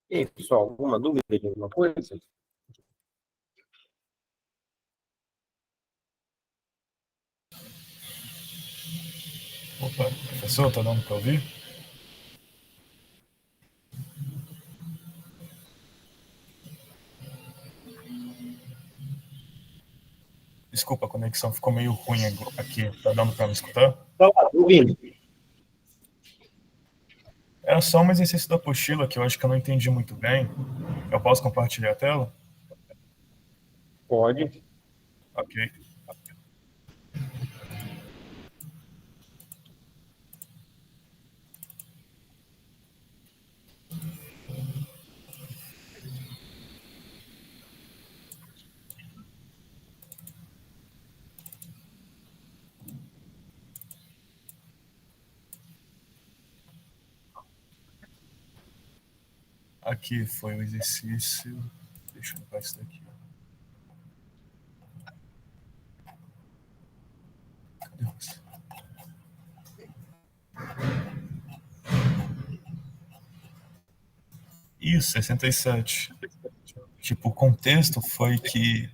E aí, pessoal, alguma dúvida de alguma coisa? Opa, professor, tá dando para ouvir? Desculpa, a conexão ficou meio ruim aqui. Tá dando para me escutar? Tá ouvindo? Era só um exercício da apostila que eu acho que eu não entendi muito bem. Eu posso compartilhar a tela? Pode. Ok. Aqui foi o exercício. Deixa eu limpar isso daqui. Cadê você? Isso, 67. Tipo, o contexto foi que...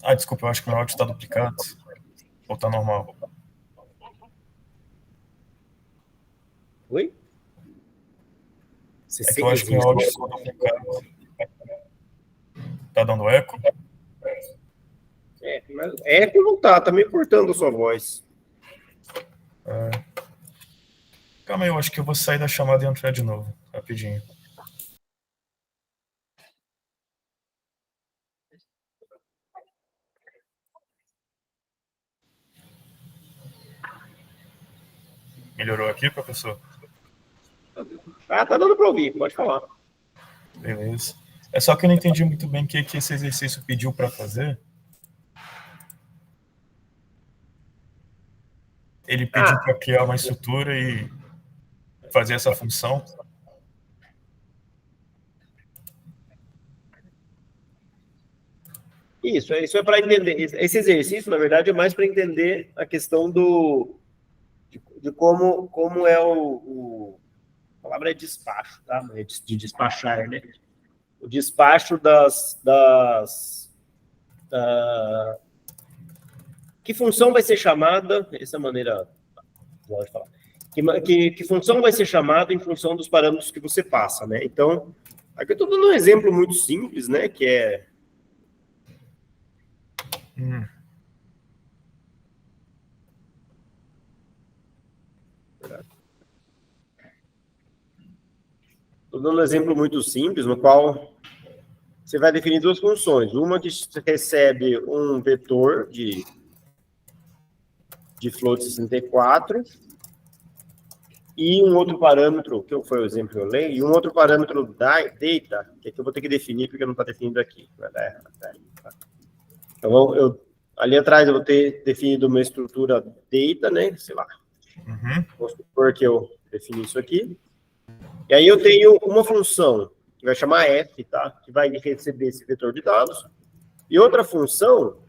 Ah, desculpa, eu acho que meu áudio está duplicado. Ou está normal? Oi? É que eu acho que meu áudio ficou duplicado. Tá dando eco? Mas eco não tá meio cortando a sua voz. Calma aí, eu acho que eu vou sair da chamada e entrar de novo, rapidinho. Melhorou aqui, professor? Ah, tá dando para ouvir, pode falar. Beleza. É só que eu não entendi muito bem o que esse exercício pediu para fazer. Ele pediu para criar uma estrutura e fazer essa função. Isso é para entender. Esse exercício, na verdade, é mais para entender a questão de como é a palavra é despacho, tá? É de despachar, né? O despacho que função vai ser chamada, essa maneira, pode falar, que função vai ser chamada em função dos parâmetros que você passa, né? Então, aqui eu estou dando um exemplo muito simples, né? Que é... Estou dando um exemplo muito simples, no qual você vai definir duas funções. Uma que recebe um vetor de float 64 e um outro parâmetro, que foi o exemplo que eu leio, e um outro parâmetro da data, que aqui eu vou ter que definir, porque não está definido aqui. Então, ali atrás eu vou ter definido uma estrutura data, né? Sei lá. Vamos supor que eu defini isso aqui. E aí eu tenho uma função, que vai chamar f, tá? Que vai receber esse vetor de dados. E outra função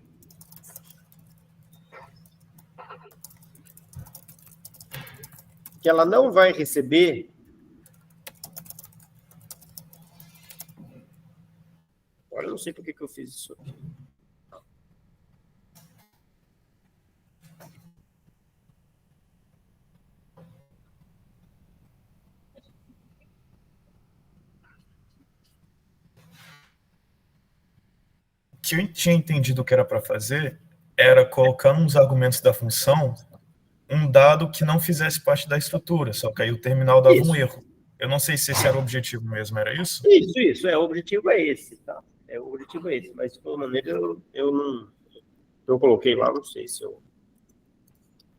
que ela não vai receber agora eu não sei por que eu fiz isso aqui. O que eu tinha entendido que era para fazer era colocar nos argumentos da função um dado que não fizesse parte da estrutura, só que aí o terminal dava um erro. Eu não sei se esse era o objetivo mesmo, era isso? Isso, o objetivo é esse, tá? O objetivo é esse, mas de toda maneira eu não... Eu coloquei lá, não sei se eu...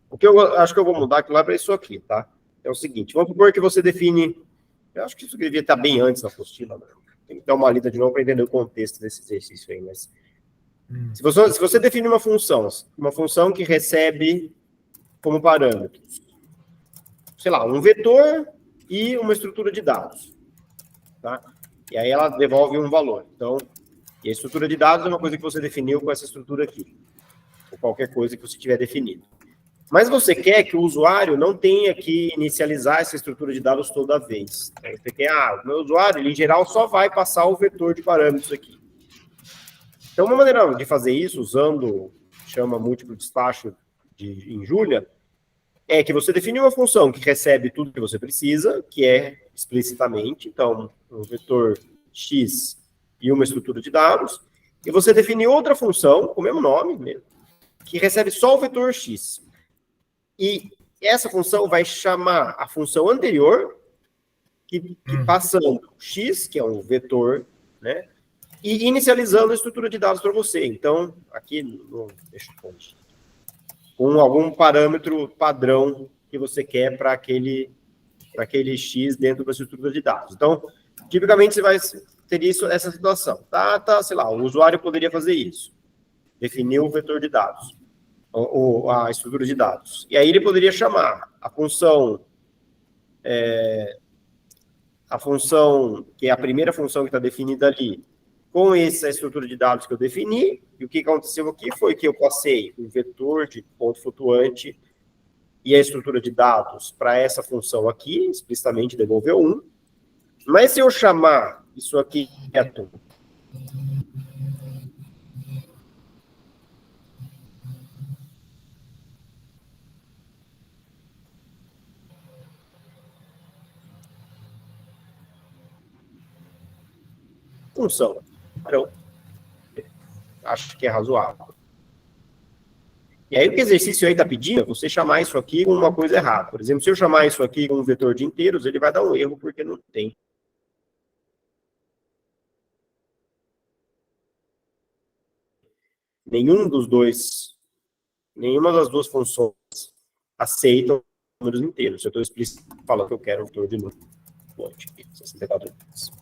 O que eu acho que eu vou mudar aqui lá para isso aqui, tá? É o seguinte, vamos supor que você define... Eu acho que isso devia estar bem antes da apostila, né? Tem que dar uma lida de novo para entender o contexto desse exercício aí, mas... Se você define uma função que recebe como parâmetros, sei lá, um vetor e uma estrutura de dados, tá? E aí ela devolve um valor. Então, e a estrutura de dados é uma coisa que você definiu com essa estrutura aqui, ou qualquer coisa que você tiver definido. Mas você quer que o usuário não tenha que inicializar essa estrutura de dados toda vez. Você quer, o meu usuário, ele, em geral, só vai passar o vetor de parâmetros aqui. Então, uma maneira de fazer isso, usando, chama múltiplo despacho em Julia, é que você define uma função que recebe tudo que você precisa, que é explicitamente, então, um vetor x e uma estrutura de dados, e você define outra função, com o mesmo nome mesmo, que recebe só o vetor x. E essa função vai chamar a função anterior, que passando x, que é um vetor, né, e inicializando a estrutura de dados para você. Então, aqui, deixa eu corrigir, com algum parâmetro padrão que você quer para aquele x dentro da estrutura de dados. Então, tipicamente, você vai ter essa situação. Sei lá, o usuário poderia fazer isso. Definir o vetor de dados, ou a estrutura de dados. E aí ele poderia chamar a função a função, que é a primeira função que está definida ali, com essa estrutura de dados que eu defini, e o que aconteceu aqui foi que eu passei um vetor de ponto flutuante e a estrutura de dados para essa função aqui, explicitamente devolveu 1, mas se eu chamar isso aqui reto, função, então, acho que é razoável. E aí o que o exercício aí está pedindo é você chamar isso aqui com uma coisa errada. Por exemplo, se eu chamar isso aqui com um vetor de inteiros, ele vai dar um erro porque não tem. Nenhuma das duas funções aceitam números inteiros. Se eu estou explicitamente falando que eu quero um vetor de número. 64 bits.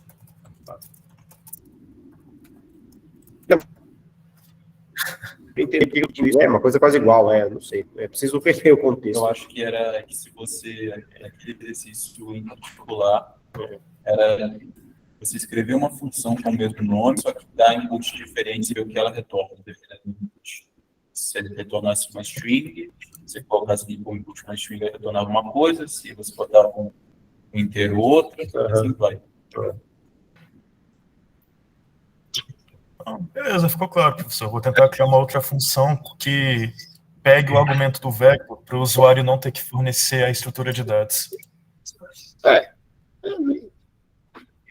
É uma coisa quase igual, não sei. É preciso perder o contexto. Eu acho que era que se você, aquele exercício em particular, era você escrever uma função com o mesmo nome, só que dá inputs diferentes e ver o que ela retorna, dependendo do input. Se ele retornasse uma string, você colocasse o input uma string, vai retornar alguma coisa, se você botar um inteiro outro, assim vai. Beleza, ficou claro, professor. Vou tentar criar uma outra função que pegue o argumento do vector para o usuário não ter que fornecer a estrutura de dados.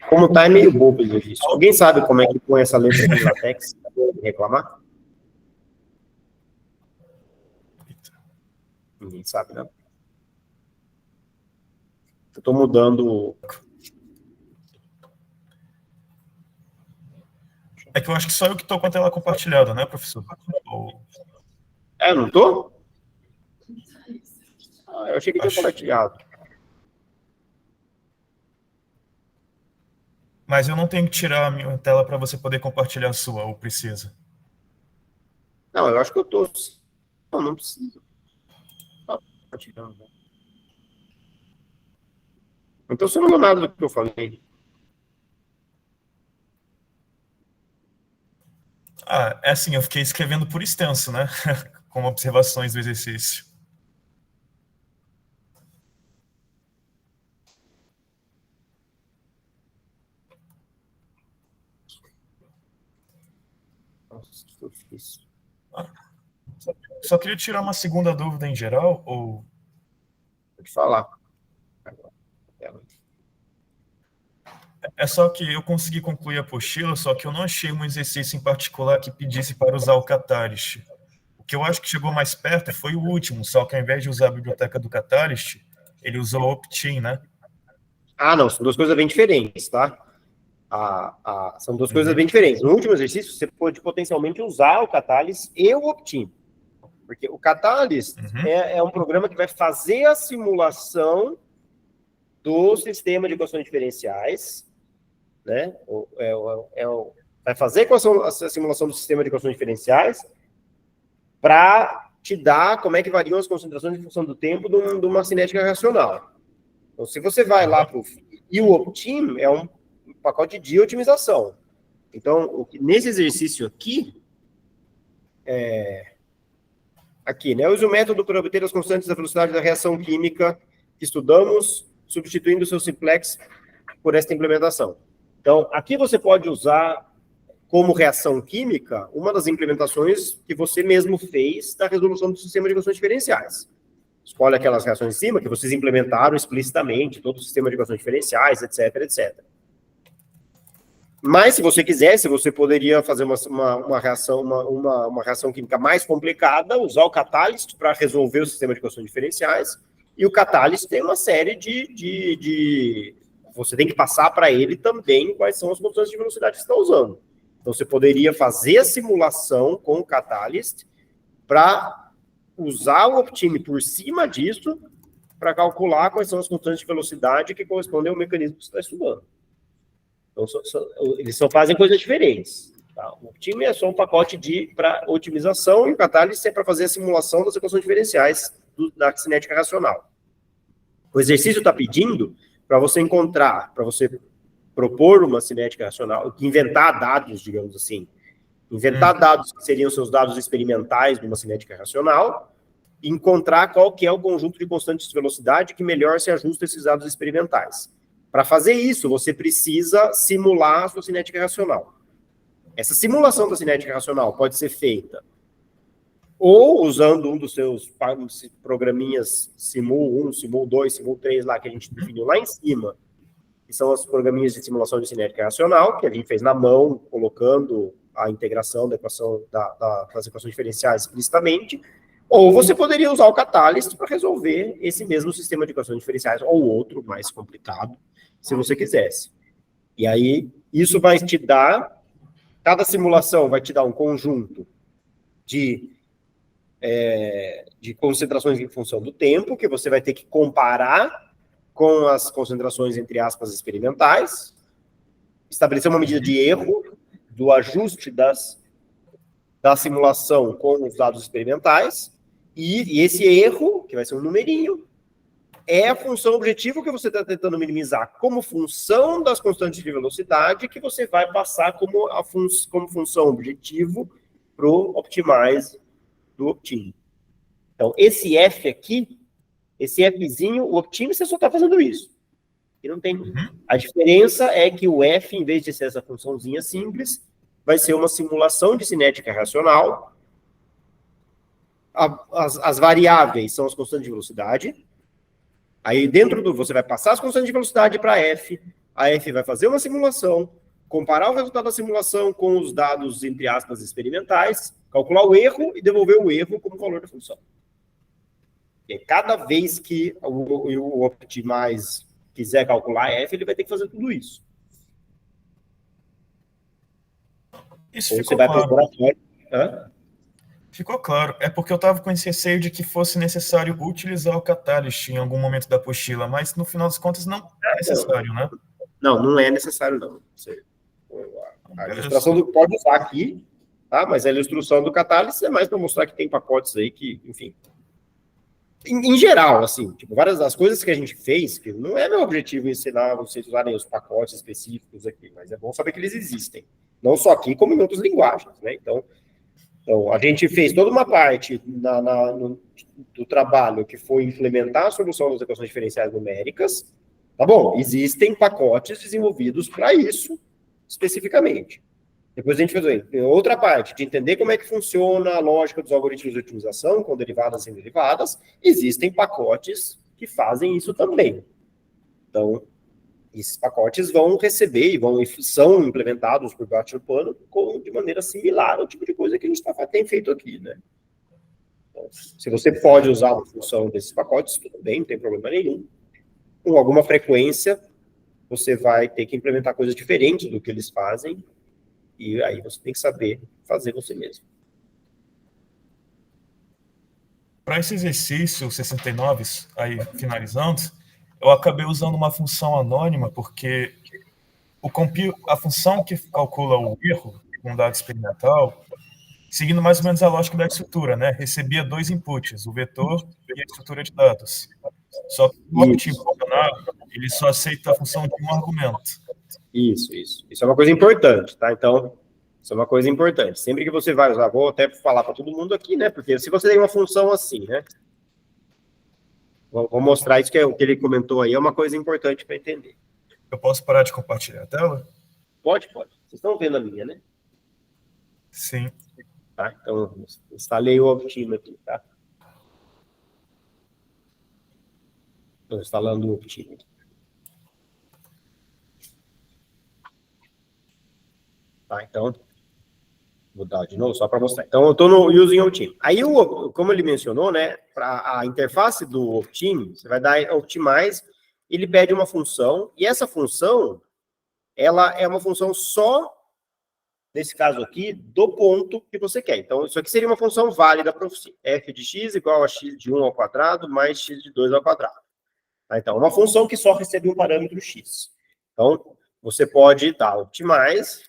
Como tá, é meio bobo isso. Alguém sabe como é que põe essa letra em LaTeX? Reclamar? Ninguém sabe, né? Eu estou mudando. É que eu acho que só eu que estou com a tela compartilhada, né, professor? Eu não tô? Eu achei que tinha compartilhado. Mas eu não tenho que tirar a minha tela para você poder compartilhar a sua, ou precisa? Não, eu acho que eu tô. Não precisa. Então você não viu nada do que eu falei. É assim, eu fiquei escrevendo por extenso, né? Com observações do exercício. Nossa, que eu fiz. Só queria tirar uma segunda dúvida em geral, ou... Vou te falar. É só que eu consegui concluir a apostila, só que eu não achei um exercício em particular que pedisse para usar o Catalyst. O que eu acho que chegou mais perto foi o último, só que ao invés de usar a biblioteca do Catalyst, ele usou o Optin, né? Não, são duas coisas bem diferentes, tá? São duas coisas bem diferentes. No último exercício, você pode potencialmente usar o Catalyst e o Optin. Porque o Catalyst é um programa que vai fazer a simulação do sistema de equações diferenciais, né? Vai fazer a simulação do sistema de equações diferenciais para te dar como é que variam as concentrações em função do tempo de uma cinética racional. Então, se você vai lá para o... E o Optim é um pacote de otimização. Então, nesse exercício aqui, né? Use o método para obter as constantes da velocidade da reação química que estudamos, substituindo o seu simplex por esta implementação. Então, aqui você pode usar como reação química uma das implementações que você mesmo fez da resolução do sistema de equações diferenciais. Escolhe aquelas reações em cima que vocês implementaram explicitamente, todo o sistema de equações diferenciais, etc, etc. Mas, se você quisesse, você poderia fazer uma reação química mais complicada, usar o Catalyst para resolver o sistema de equações diferenciais, e o Catalyst tem uma série você tem que passar para ele também quais são as condições de velocidade que você está usando. Então, você poderia fazer a simulação com o Catalyst para usar o Optim por cima disso para calcular quais são as condições de velocidade que correspondem ao mecanismo que você está estudando. Então, eles só fazem coisas diferentes. Tá? O Optim é só um pacote para otimização e o Catalyst é para fazer a simulação das equações diferenciais da cinética racional. O exercício está pedindo para você encontrar, para você propor uma cinética racional, inventar dados, digamos assim, inventar dados que seriam seus dados experimentais de uma cinética racional, e encontrar qual que é o conjunto de constantes de velocidade que melhor se ajusta a esses dados experimentais. Para fazer isso, você precisa simular a sua cinética racional. Essa simulação da cinética racional pode ser feita ou usando um dos seus programinhas Simul 1, Simul 2, Simul 3 lá que a gente definiu lá em cima, que são as programinhas de simulação de cinética racional, que a gente fez na mão, colocando a integração da equação das equações diferenciais explicitamente, ou você poderia usar o Catalyst para resolver esse mesmo sistema de equações diferenciais, ou outro mais complicado, se você quisesse. E aí, isso vai te dar, cada simulação vai te dar um conjunto de concentrações em função do tempo, que você vai ter que comparar com as concentrações, entre aspas, experimentais, estabelecer uma medida de erro do ajuste da simulação com os dados experimentais, e esse erro, que vai ser um numerinho, é a função objetivo que você está tentando minimizar como função das constantes de velocidade que você vai passar como função objetivo para o optimize do Optime. Então, esse F aqui, esse Fzinho, o Optime, você só está fazendo isso. E não tem. A diferença é que o F, em vez de ser essa funçãozinha simples, vai ser uma simulação de cinética racional. As variáveis são as constantes de velocidade. Aí, dentro do... Você vai passar as constantes de velocidade para F. A F vai fazer uma simulação, comparar o resultado da simulação com os dados, entre aspas, experimentais, calcular o erro e devolver o erro como valor da função. E cada vez que o Optimize quiser calcular F, ele vai ter que fazer tudo isso. Isso Ou ficou você vai claro. Hã? Ficou claro. É porque eu estava com esse receio de que fosse necessário utilizar o Catalyst em algum momento da apostila, mas no final das contas não é necessário, né? Não é necessário, não. A ilustração pode usar aqui, tá? Mas a ilustração do Catalyst é mais para mostrar que tem pacotes aí que, enfim... Em geral, assim, tipo, várias das coisas que a gente fez, que não é meu objetivo ensinar vocês usarem os pacotes específicos aqui, mas é bom saber que eles existem. Não só aqui, como em outras linguagens, né? Então a gente fez toda uma parte do trabalho que foi implementar a solução das equações diferenciais numéricas. Tá bom, existem pacotes desenvolvidos para isso, especificamente. Depois a gente fez outra parte, de entender como é que funciona a lógica dos algoritmos de otimização, com derivadas e sem derivadas. Existem pacotes que fazem isso também. Então, esses pacotes vão receber e são implementados por baixo do pano de maneira similar ao tipo de coisa que a gente tem feito aqui, né? Então, se você pode usar uma função desses pacotes, tudo bem, não tem problema nenhum. Com alguma frequência, você vai ter que implementar coisas diferentes do que eles fazem, e aí você tem que saber fazer você mesmo. Para esse exercício 69, aí finalizando, eu acabei usando uma função anônima, porque a função que calcula o erro com dado experimental, seguindo mais ou menos a lógica da estrutura, né? Recebia dois inputs, o vetor e a estrutura de dados. Só que o Optime, ele só aceita a função de um argumento. Isso é uma coisa importante, tá? Então, isso é uma coisa importante. Sempre que você vai usar, vou até falar para todo mundo aqui, né? Porque se você tem uma função assim, né? Vou mostrar isso que é o que ele comentou aí, é uma coisa importante para entender. Eu posso parar de compartilhar a tela? Pode. Vocês estão vendo a minha, né? Sim. Tá? Então, instalei o Optime aqui, tá? Estou instalando o Optime. Tá, então, vou dar de novo só para mostrar. Então, eu estou no Using Optime. Aí, como ele mencionou, né, para a interface do Optime, você vai dar Optimize, ele pede uma função, e essa função, ela é uma função só, nesse caso aqui, do ponto que você quer. Então, isso aqui seria uma função válida para você. F de x igual a x de 1 ao quadrado mais x de 2 ao quadrado. Tá, então, uma função que só recebe um parâmetro x. Então, você pode dar Optimize,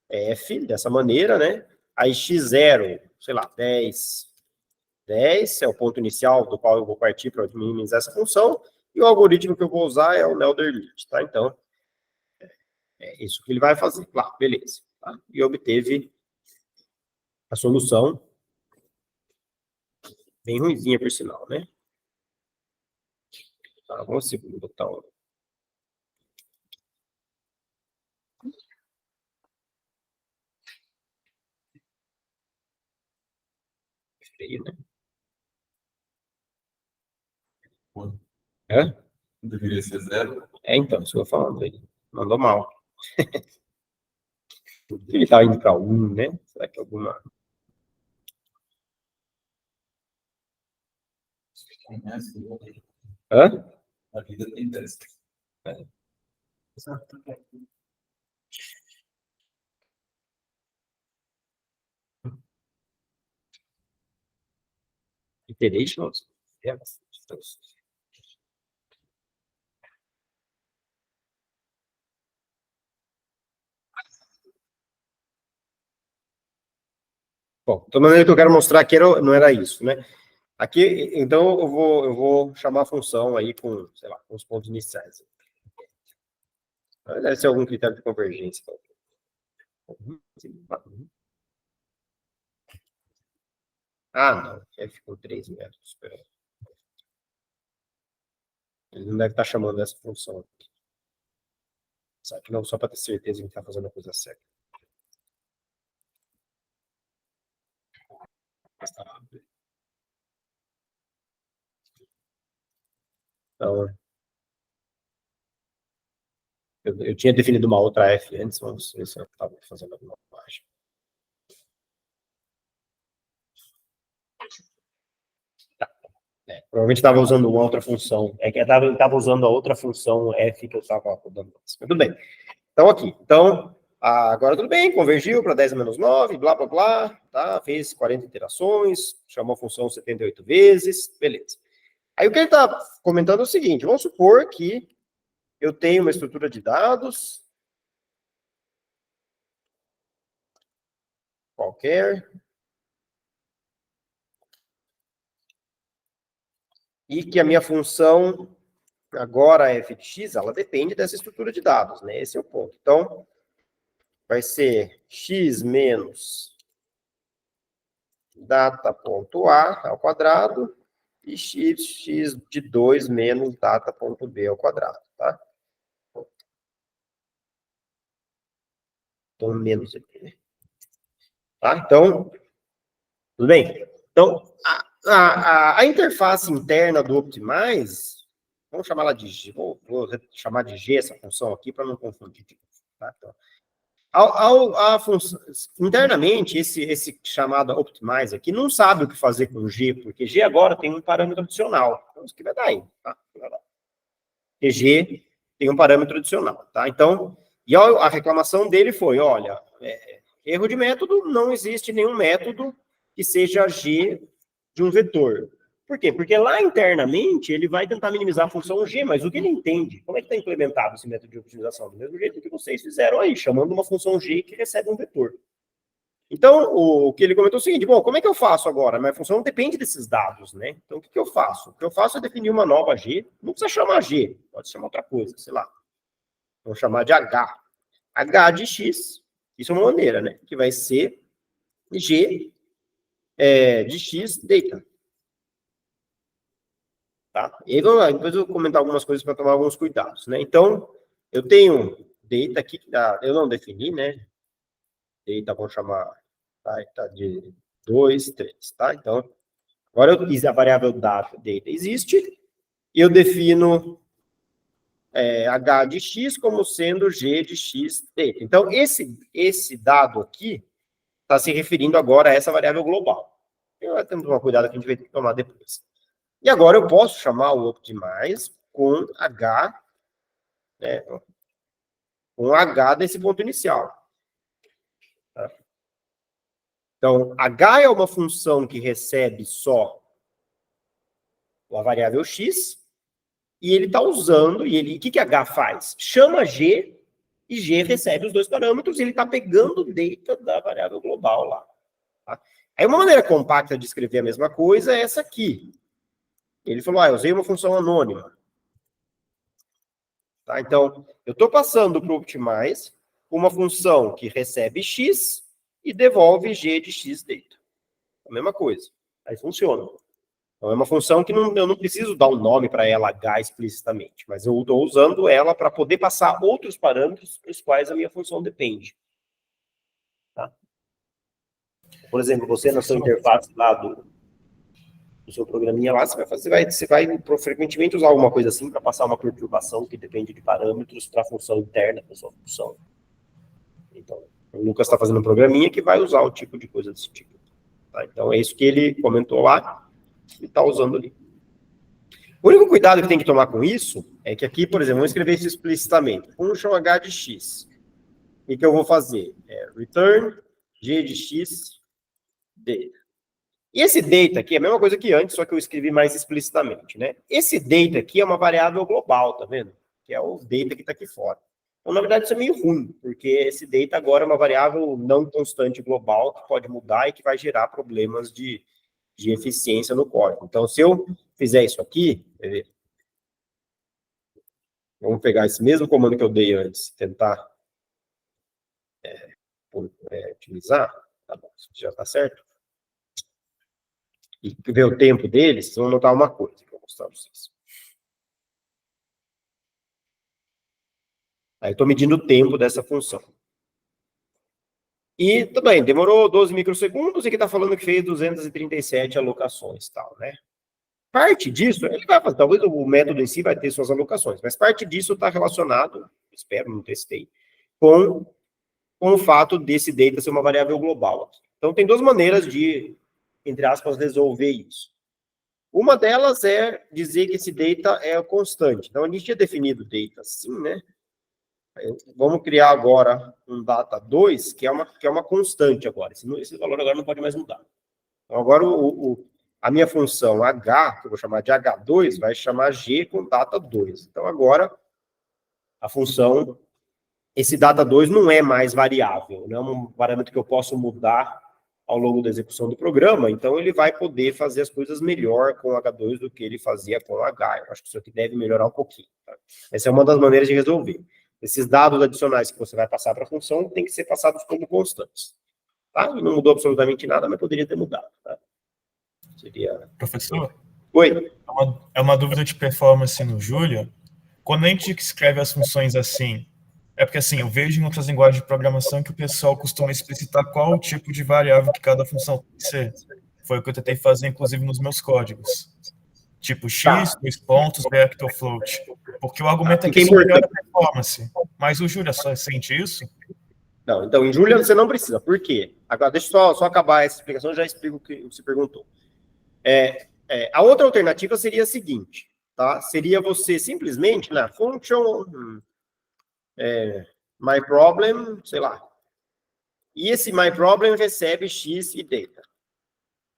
F, dessa maneira, né? Aí x0, sei lá, 10 é o ponto inicial do qual eu vou partir para minimizar essa função, E o algoritmo que eu vou usar é o Nelder-Lit, tá? Então, é isso que ele vai fazer. Claro, beleza. Tá? E obteve a solução bem ruimzinha, por sinal, né? Tá, vamos botar um... Feio, né? É? Deveria ser 0. Então, isso que eu falando aí. Mandou mal. Ele tá indo para 1, né? Será que alguma... Hã? A vida tem testes. Iterations? É. Bom, de maneira que eu quero mostrar aqui não era isso, né? Aqui, então, eu vou chamar a função aí com, sei lá, com os pontos iniciais. Deve ser algum critério de convergência. Ah, não. F com 3 metros. Espera. Ele não deve estar chamando essa função aqui. Só que não, só para ter certeza que está fazendo a coisa certa. Então, eu tinha definido uma outra F antes, vamos ver se eu estava fazendo alguma bobagem. Tá. Provavelmente estava usando uma outra função. É que eu estava usando a outra função F que eu estava rodando antes. Mas tudo bem. Então, aqui. Então, agora tudo bem, convergiu para 10 a menos 9, blá, blá, blá, tá? Fez 40 iterações, chamou a função 78 vezes, beleza. Aí o que ele está comentando é o seguinte, vamos supor que eu tenho uma estrutura de dados qualquer e que a minha função agora f de x, ela depende dessa estrutura de dados, né? Esse é o ponto. Então, vai ser x menos data.a ao quadrado e x de 2 menos data.b ao quadrado, tá? Então, menos aqui. Tá? Então, tudo bem? Então, a interface interna do Optimize, vamos chamar ela de G, vou chamar de G essa função aqui para não confundir. Tá? Então, internamente, esse chamado Optimize aqui não sabe o que fazer com G, porque G agora tem um parâmetro adicional. Então, isso que vai dar aí. Tá? Porque G tem um parâmetro adicional. Tá? Então, e a reclamação dele foi, olha, erro de método, não existe nenhum método que seja G de um vetor. Por quê? Porque lá internamente ele vai tentar minimizar a função G, mas o que ele entende? Como é que está implementado esse método de otimização? Do mesmo jeito que vocês fizeram aí, chamando uma função G que recebe um vetor. Então, o que ele comentou é o seguinte, bom, como é que eu faço agora? Minha função depende desses dados, né? Então, o que eu faço? O que eu faço é definir uma nova G, não precisa chamar G, pode chamar outra coisa, sei lá. Vamos chamar de H. H de X, isso é uma maneira, né? Que vai ser G de X data. Tá? E aí, depois eu vou comentar algumas coisas para tomar alguns cuidados, né? Então, eu tenho data aqui, eu não defini, né? Data, vamos chamar tá, de 2, 3, tá? Então, agora eu fiz a variável data existe, e eu defino H de X como sendo G de X data. Então, esse dado aqui está se referindo agora a essa variável global. Então, temos uma cuidado que a gente vai ter que tomar depois. E agora eu posso chamar o Optimize com H, né, com H desse ponto inicial. Tá? Então, H é uma função que recebe só a variável X, e ele está usando, o que H faz? Chama G, e G recebe os dois parâmetros, e ele está pegando o data da variável global lá. Tá? Aí uma maneira compacta de escrever a mesma coisa é essa aqui. Ele falou, eu usei uma função anônima. Tá? Então, eu estou passando para o Optimize uma função que recebe x e devolve g de x data. A mesma coisa. Aí funciona. Então, é uma função que eu não preciso dar um nome para ela h explicitamente, mas eu estou usando ela para poder passar outros parâmetros para os quais a minha função depende. Tá? Por exemplo, você na sua interface lá do seu programinha lá, você vai frequentemente usar alguma coisa assim para passar uma perturbação que depende de parâmetros para a função interna da sua função. Então, o Lucas está fazendo um programinha que vai usar um tipo de coisa desse tipo. Tá? Então, é isso que ele comentou lá e está usando ali. O único cuidado que tem que tomar com isso é que aqui, por exemplo, vamos escrever isso explicitamente. Function h de x. O que eu vou fazer? Return g de x data. E esse data aqui é a mesma coisa que antes, só que eu escrevi mais explicitamente, né? Esse data aqui é uma variável global, tá vendo? Que é o data que está aqui fora. Então, na verdade, isso é meio ruim, porque esse data agora é uma variável não constante global que pode mudar e que vai gerar problemas de eficiência no código. Então, se eu fizer isso aqui, vamos pegar esse mesmo comando que eu dei antes, tentar utilizar, tá bom, isso já está certo. E ver o tempo deles, vocês vão notar uma coisa que eu vou mostrar para vocês. Aí eu estou medindo o tempo dessa função. E também, demorou 12 microsegundos e que está falando que fez 237 alocações e tal, né? Parte disso, ele vai fazer, talvez o método em si vai ter suas alocações, mas parte disso está relacionado, espero, não testei, com o fato desse data ser uma variável global. Então, tem duas maneiras de, entre aspas, resolver isso. Uma delas é dizer que esse data é constante. Então, a gente tinha definido data assim, né? Vamos criar agora um data 2, que é uma constante agora. Esse valor agora não pode mais mudar. Então, agora, a minha função h, que eu vou chamar de h2, vai chamar g com data 2. Então, agora, a função, esse data 2 não é mais variável, não é um parâmetro que eu posso mudar ao longo da execução do programa, então ele vai poder fazer as coisas melhor com H2 do que ele fazia com H. Eu acho que isso aqui deve melhorar um pouquinho. Tá? Essa é uma das maneiras de resolver. Esses dados adicionais que você vai passar para a função tem que ser passados como constantes. Tá? E não mudou absolutamente nada, mas poderia ter mudado. Tá? Seria... Professor? Oi? É uma dúvida de performance no Julia. Quando a gente escreve as funções assim, é porque assim, eu vejo em outras linguagens de programação que o pessoal costuma explicitar qual o tipo de variável que cada função tem que ser. Foi o que eu tentei fazer, inclusive, nos meus códigos. Tipo x, 2 pontos, vector float. Porque o argumento é que isso melhora a performance. Mas o Julia só sente isso? Não, então em Julia você não precisa. Por quê? Agora, deixa eu só acabar essa explicação, eu já explico o que você perguntou. A outra alternativa seria a seguinte, tá? Seria você simplesmente na function myProblem, sei lá. E esse myProblem recebe x e data.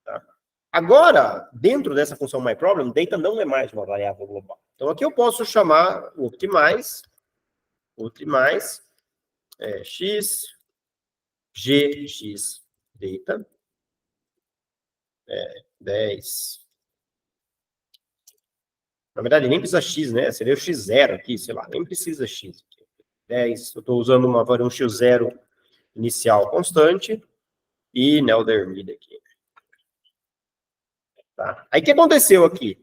Tá? Agora, dentro dessa função myProblem, data não é mais uma variável global. Então aqui eu posso chamar o optimize x, g, x, data, 10. Na verdade, nem precisa x, né? Seria o x0 aqui, sei lá, nem precisa x. 10, eu estou usando um x0 inicial constante e neldermid aqui. Tá? Aí o que aconteceu aqui?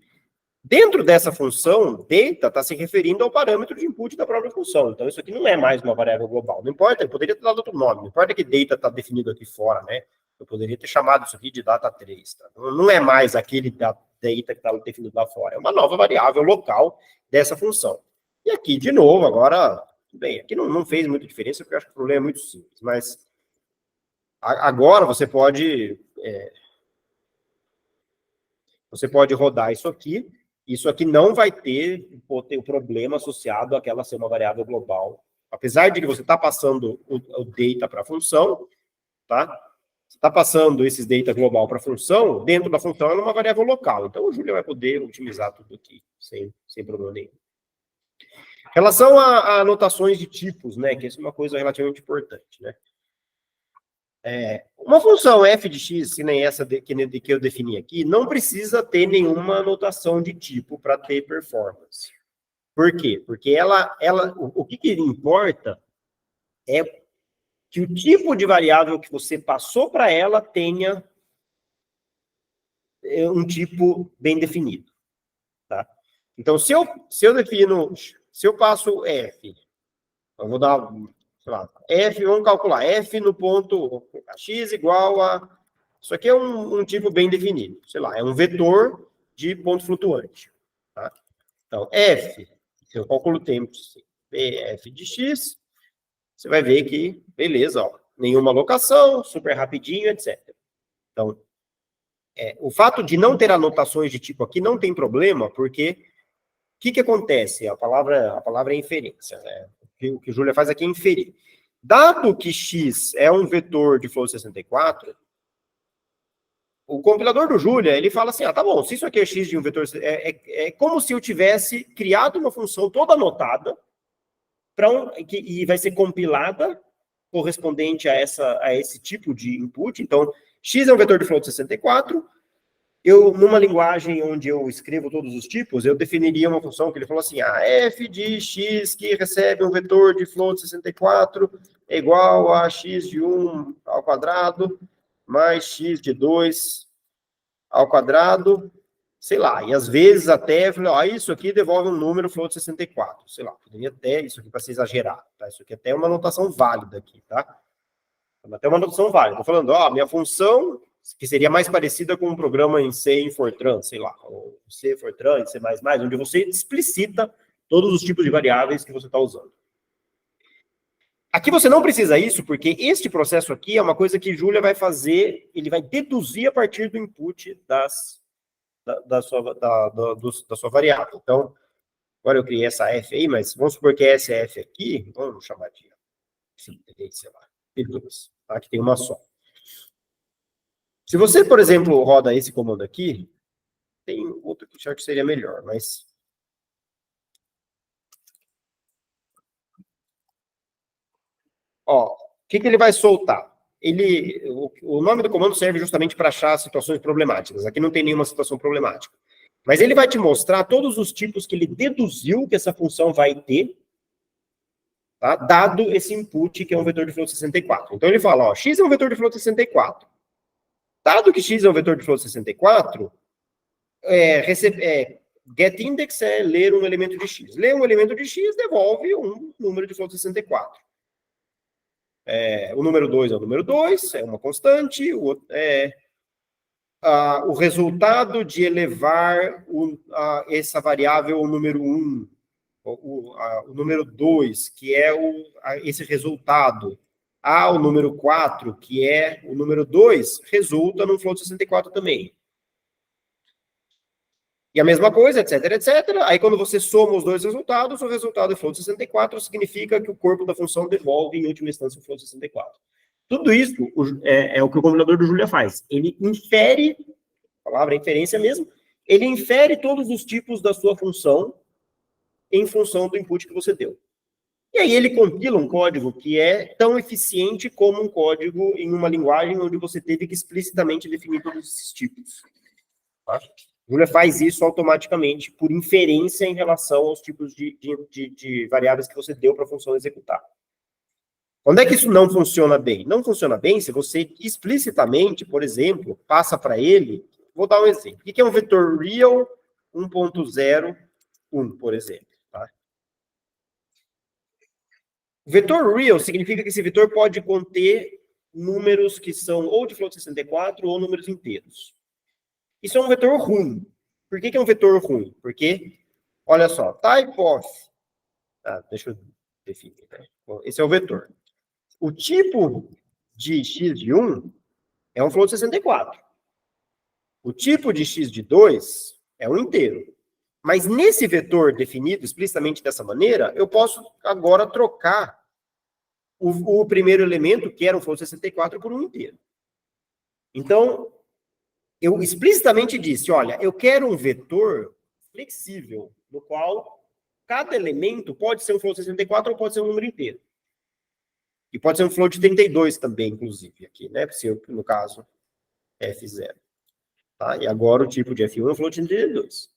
Dentro dessa função, data está se referindo ao parâmetro de input da própria função. Então, isso aqui não é mais uma variável global. Não importa, eu poderia ter dado outro nome. Não importa que data está definido aqui fora, né? Eu poderia ter chamado isso aqui de data 3. Tá? Não é mais aquele data que está definido lá fora. É uma nova variável local dessa função. E aqui, de novo, agora... Bem, aqui não fez muita diferença, porque eu acho que o problema é muito simples. Mas agora você pode rodar isso aqui. Isso aqui não vai ter o problema associado àquela ser uma variável global. Apesar de que você está passando o data para a função, tá? Você está passando esses data global para a função, dentro da função ela é uma variável local. Então, o Julia vai poder otimizar tudo aqui, sem problema nenhum. Em relação a anotações de tipos, né? Que essa é uma coisa relativamente importante, né? Uma função f de x, que nem essa que eu defini aqui, não precisa ter nenhuma anotação de tipo para ter performance. Por quê? Porque o que importa é que o tipo de variável que você passou para ela tenha um tipo bem definido, tá? Então, se eu passo f, eu vou dar, sei lá, f, vamos calcular, f no ponto x igual a, isso aqui é um tipo bem definido, sei lá, é um vetor de ponto flutuante, tá? Então, f, se eu calculo o tempo, f de x, você vai ver que, beleza, ó, nenhuma alocação, super rapidinho, etc. Então, o fato de não ter anotações de tipo aqui não tem problema, porque o que acontece? A palavra é inferência, né? O que o Júlia faz aqui é inferir. Dado que x é um vetor de float 64, o compilador do Julia, ele fala assim, tá bom, se isso aqui é x de um vetor, é como se eu tivesse criado uma função toda anotada, e vai ser compilada correspondente a esse tipo de input. Então, x é um vetor de float 64, numa linguagem onde eu escrevo todos os tipos, eu definiria uma função que ele falou assim, f de x que recebe um vetor de float 64 é igual a x de 1 ao quadrado mais x de 2 ao quadrado, sei lá, e às vezes até, isso aqui devolve um número float 64, sei lá, poderia até, isso aqui para ser exagerado, tá? Isso aqui até é uma notação válida aqui, tá? Até uma notação válida, tô falando, minha função, que seria mais parecida com um programa em C em Fortran, sei lá, ou C, Fortran, C++, onde você explicita todos os tipos de variáveis que você está usando. Aqui você não precisa isso, porque este processo aqui é uma coisa que Julia vai fazer, ele vai deduzir a partir do input da sua variável. Então, agora eu criei essa f aí, mas vamos supor que essa f aqui, vamos chamar de, sei lá, P2, tá? Que tem uma só. Se você, por exemplo, roda esse comando aqui, tem outro que eu acho que seria melhor, mas... o que ele vai soltar? O nome do comando serve justamente para achar situações problemáticas. Aqui não tem nenhuma situação problemática. Mas ele vai te mostrar todos os tipos que ele deduziu que essa função vai ter, tá? Dado esse input, que é um vetor de float 64. Então ele fala, x é um vetor de float 64. Dado que x é um vetor de float 64, getIndex é ler um elemento de x. Ler um elemento de x devolve um número de float 64. O número 2 é o número 2, é uma constante. O resultado de elevar essa variável ao número 1, o número 2, que é esse resultado, ao número 4, que é o número 2, resulta num float 64 também. E a mesma coisa, etc, etc. Aí, quando você soma os dois resultados, o resultado é float 64, significa que o corpo da função devolve, em última instância, o float 64. Tudo isso é o que o compilador do Julia faz. Ele infere, a palavra inferência mesmo, ele infere todos os tipos da sua função em função do input que você deu. E aí ele compila um código que é tão eficiente como um código em uma linguagem onde você teve que explicitamente definir todos esses tipos. Tá? Julia faz isso automaticamente por inferência em relação aos tipos de variáveis que você deu para a função executar. Quando é que isso não funciona bem? Não funciona bem se você explicitamente, por exemplo, passa para ele, vou dar um exemplo. O que é um vetor real 1.01, por exemplo? Tá? Vetor real significa que esse vetor pode conter números que são ou de float 64 ou números inteiros. Isso é um vetor ruim. Por que é um vetor ruim? Porque, olha só, type of... deixa eu definir. Né? Bom, esse é o vetor. O tipo de x de 1 é um float 64. O tipo de x de 2 é um inteiro. Mas nesse vetor definido explicitamente dessa maneira, eu posso agora trocar o primeiro elemento, que era um float 64, por um inteiro. Então, eu explicitamente disse, olha, eu quero um vetor flexível, no qual cada elemento pode ser um float 64 ou pode ser um número inteiro. E pode ser um float de 32 também, inclusive, aqui, né? Se eu, no caso, F0. Tá? E agora o tipo de F1 é um float de 32.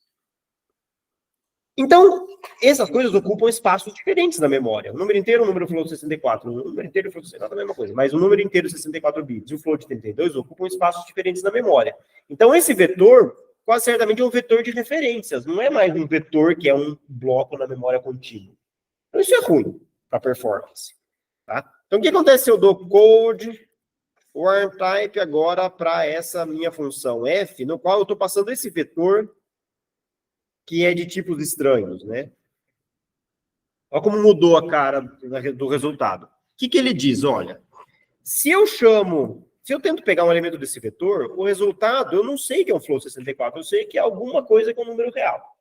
Então, essas coisas ocupam espaços diferentes na memória. O número inteiro, o número float 64. O número inteiro e o float 64 é a mesma coisa. Mas o número inteiro 64 bits e o float 32 ocupam espaços diferentes na memória. Então, esse vetor, quase certamente, é um vetor de referências. Não é mais um vetor que é um bloco na memória contínua. Então, isso é ruim para performance. Tá? Então, o que acontece se eu dou code warm type agora para essa minha função f, no qual eu estou passando esse vetor que é de tipos estranhos, né? Olha como mudou a cara do resultado. O que ele diz? Olha, se eu tento pegar um elemento desse vetor, o resultado, eu não sei que é um float 64, eu sei que é alguma coisa que é um número real.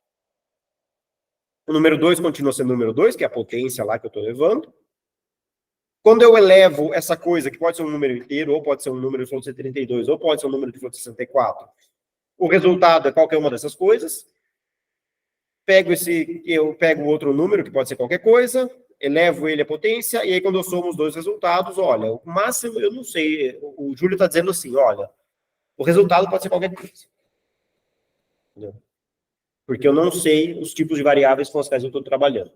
O número 2 continua sendo o número 2, que é a potência lá que eu estou levando. Quando eu elevo essa coisa, que pode ser um número inteiro, ou pode ser um número de float 32, ou pode ser um número de float 64, o resultado é qualquer uma dessas coisas. Eu pego outro número, que pode ser qualquer coisa, elevo ele à potência, e aí quando eu somo os dois resultados, olha, o máximo, eu não sei, o Júlio está dizendo assim, olha, o resultado pode ser qualquer coisa. Entendeu? Porque eu não sei os tipos de variáveis com as quais eu estou trabalhando.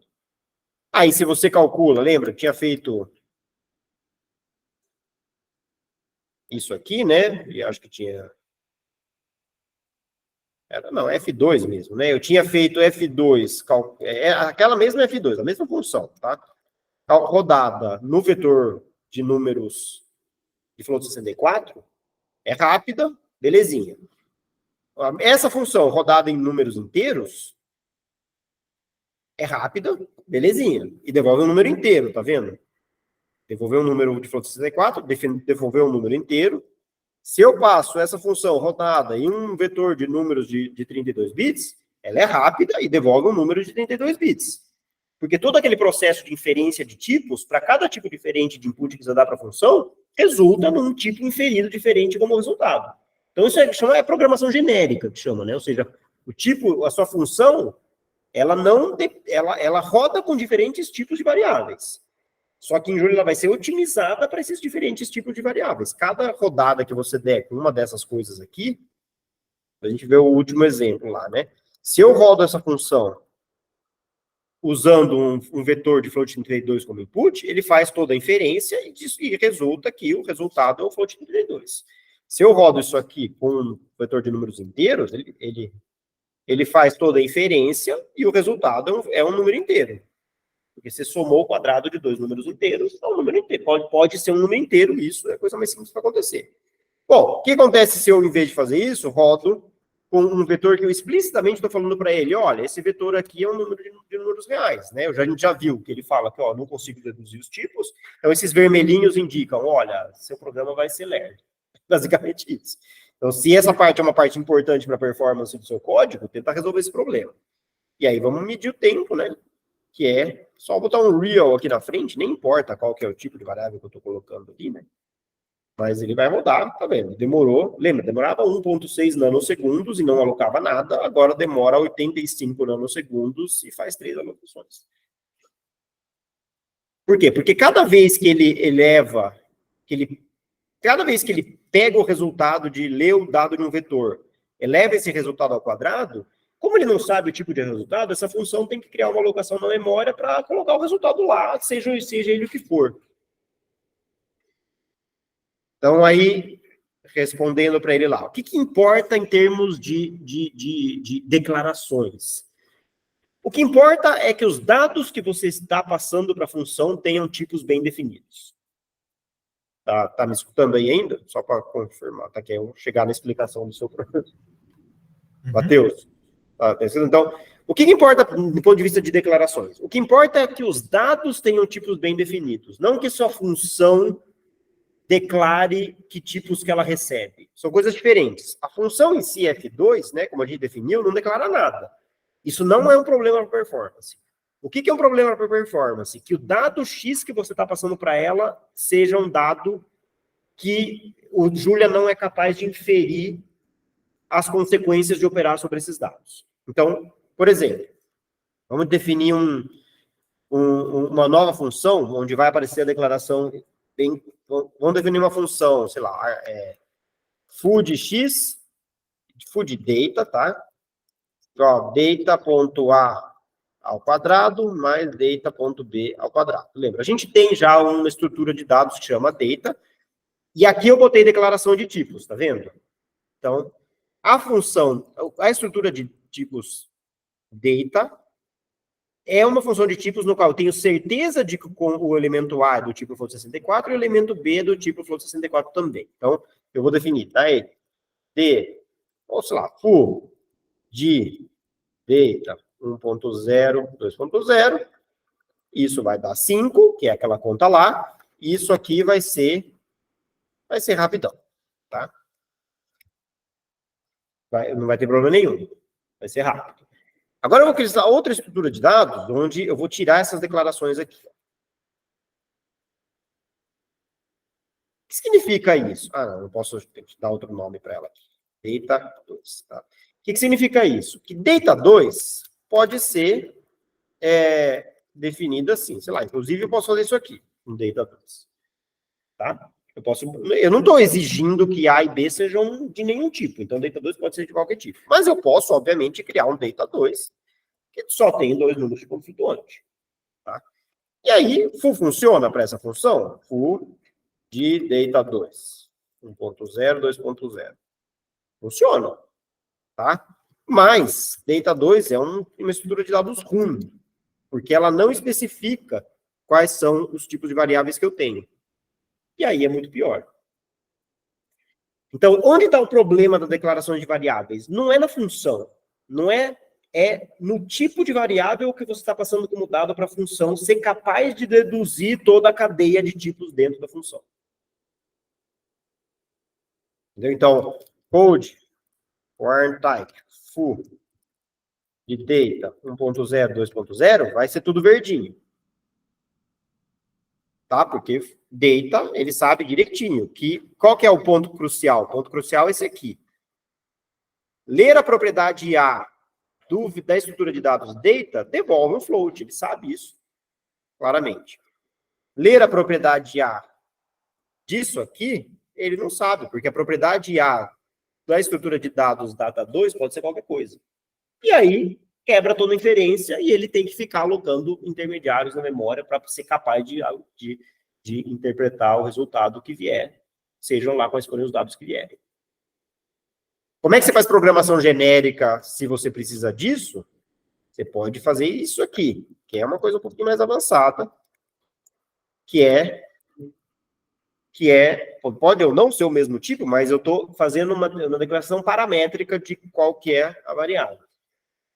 Aí, se você calcula, lembra, tinha feito isso aqui, né? E acho que tinha... Não, F2 mesmo, né? Eu tinha feito F2, aquela mesma F2, a mesma função, tá? Rodada no vetor de números de float 64, é rápida, belezinha. Essa função rodada em números inteiros, é rápida, belezinha. E devolve um número inteiro, tá vendo? Devolveu um número de float 64, devolveu um número inteiro. Se eu passo essa função rodada em um vetor de números de 32 bits, ela é rápida e devolve um número de 32 bits. Porque todo aquele processo de inferência de tipos, para cada tipo diferente de input que você dá para a função, resulta num tipo inferido diferente como resultado. Então, isso é programação genérica, que chama, né? Ou seja, o tipo, a sua função, ela roda com diferentes tipos de variáveis. Só que em Julia ela vai ser otimizada para esses diferentes tipos de variáveis. Cada rodada que você der com uma dessas coisas aqui, a gente vê o último exemplo lá, né? Se eu rodo essa função usando um vetor de float 32 como input, ele faz toda a inferência e resulta que o resultado é o float 32. Se eu rodo isso aqui com um vetor de números inteiros, ele faz toda a inferência e o resultado é um número inteiro. Porque você somou o quadrado de dois números inteiros, é um número inteiro. Pode ser um número inteiro, isso é a coisa mais simples para acontecer. Bom, o que acontece se eu, em vez de fazer isso, rodo com um vetor que eu explicitamente estou falando para ele, olha, esse vetor aqui é um número de números reais, né? A gente já viu que ele fala que, ó, não consigo deduzir os tipos, então esses vermelhinhos indicam, olha, seu programa vai ser lerdo. Basicamente isso. Então, se essa parte é uma parte importante para a performance do seu código, tenta resolver esse problema. E aí vamos medir o tempo, né? Que é só botar um real aqui na frente, nem importa qual que é o tipo de variável que eu estou colocando ali, né? Mas ele vai rodar, tá vendo? Demorou, lembra, demorava 1.6 nanosegundos e não alocava nada, agora demora 85 nanosegundos e faz 3 alocações. Por quê? Porque cada vez que ele eleva, cada vez que ele pega o resultado de ler o dado de um vetor, eleva esse resultado ao quadrado, como ele não sabe o tipo de resultado, essa função tem que criar uma alocação na memória para colocar o resultado lá, seja ele o que for. Então, aí, respondendo para ele lá, o que importa em termos de declarações? O que importa é que os dados que você está passando para a função tenham tipos bem definidos. Tá me escutando aí ainda? Só para confirmar, tá? Que eu vou chegar na explicação do seu problema. Matheus? Tá, então, o que importa do ponto de vista de declarações? O que importa é que os dados tenham tipos bem definidos, não que sua função declare que tipos que ela recebe. São coisas diferentes. A função em si, F2, né, como a gente definiu, não declara nada. Isso não é um problema para performance. O que é um problema para performance? Que o dado X que você está passando para ela seja um dado que o Julia não é capaz de inferir as consequências de operar sobre esses dados. Então, por exemplo, vamos definir uma nova função, onde vai aparecer a declaração, vamos definir uma função, sei lá, food x, food data, tá? Ó, data.a ao quadrado mais data.b ao quadrado. Lembra, a gente tem já uma estrutura de dados que chama data, e aqui eu botei declaração de tipos, tá vendo? Então, a estrutura de tipos data é uma função de tipos no qual eu tenho certeza de que com o elemento A é do tipo float64 e o elemento B é do tipo float64 também. Então, eu vou definir, tá? Ou sei lá, foo de data 1.0, 2.0, isso vai dar 5, que é aquela conta lá, e isso aqui vai ser rapidão, tá? Não vai ter problema nenhum, vai ser rápido. Agora eu vou criar outra estrutura de dados, onde eu vou tirar essas declarações aqui. O que significa isso? Ah, não posso dar outro nome para ela aqui. Data 2, tá? O que significa isso? Que data 2 pode ser definida assim, sei lá, inclusive eu posso fazer isso aqui, um data 2, tá? Eu não estou exigindo que A e B sejam de nenhum tipo, então data 2 pode ser de qualquer tipo, mas eu posso, obviamente, criar um data 2 que só tem 2 números de ponto flutuante, tá? E aí, foo funciona para essa função? Foo de data 2, 1.0, 2.0. Funciona, tá? Mas data 2 é uma estrutura de dados ruim, porque ela não especifica quais são os tipos de variáveis que eu tenho. E aí é muito pior. Então, onde está o problema da declaração de variáveis? Não é na função, não é no tipo de variável que você está passando como dado para a função ser capaz de deduzir toda a cadeia de tipos dentro da função. Entendeu? Então, code warn type foo de data 1.0, 2.0 vai ser tudo verdinho. Tá? Porque data, ele sabe direitinho qual que é o ponto crucial? O ponto crucial é esse aqui. Ler a propriedade A da estrutura de dados data devolve um float, ele sabe isso, claramente. Ler a propriedade A disso aqui, ele não sabe, porque a propriedade A da estrutura de dados data 2 pode ser qualquer coisa. E aí, quebra toda a inferência e ele tem que ficar alocando intermediários na memória para ser capaz de interpretar o resultado que vier, sejam lá quais forem os dados que vierem. Como é que você faz programação genérica se você precisa disso? Você pode fazer isso aqui, que é uma coisa um pouquinho mais avançada, que pode ou não ser o mesmo tipo, mas eu estou fazendo uma declaração paramétrica de qual que é a variável.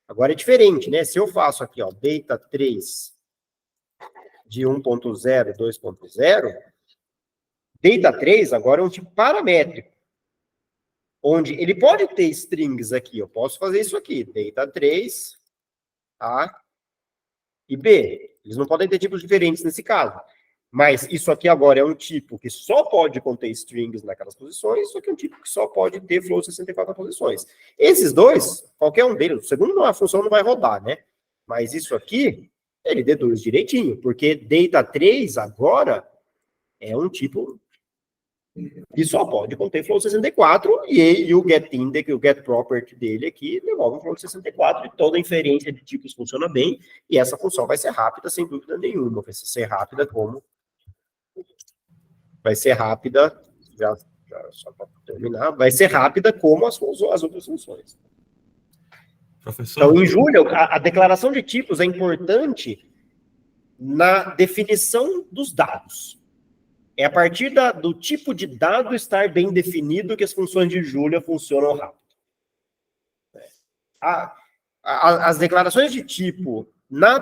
Agora é diferente, né? Se eu faço aqui, ó, data 3 de 1.0, 2.0, data 3 agora é um tipo paramétrico, onde ele pode ter strings aqui, eu posso fazer isso aqui, data 3, A e B. Eles não podem ter tipos diferentes nesse caso. Mas isso aqui agora é um tipo que só pode conter strings naquelas posições, isso aqui é um tipo que só pode ter float 64 posições. Esses dois, qualquer um deles, o segundo a função não vai rodar, né? Mas isso aqui, ele deduz direitinho, porque data 3 agora é um tipo que só pode conter float 64 e o getIndex, o getProperty dele aqui devolve um float 64 e toda a inferência de tipos funciona bem e essa função vai ser rápida sem dúvida nenhuma, vai ser rápida como só para terminar, vai ser rápida como as outras funções. Professor? Então, em julho, a declaração de tipos é importante na definição dos dados. É a partir do tipo de dado estar bem definido que as funções de Julia funcionam rápido. As declarações de tipo na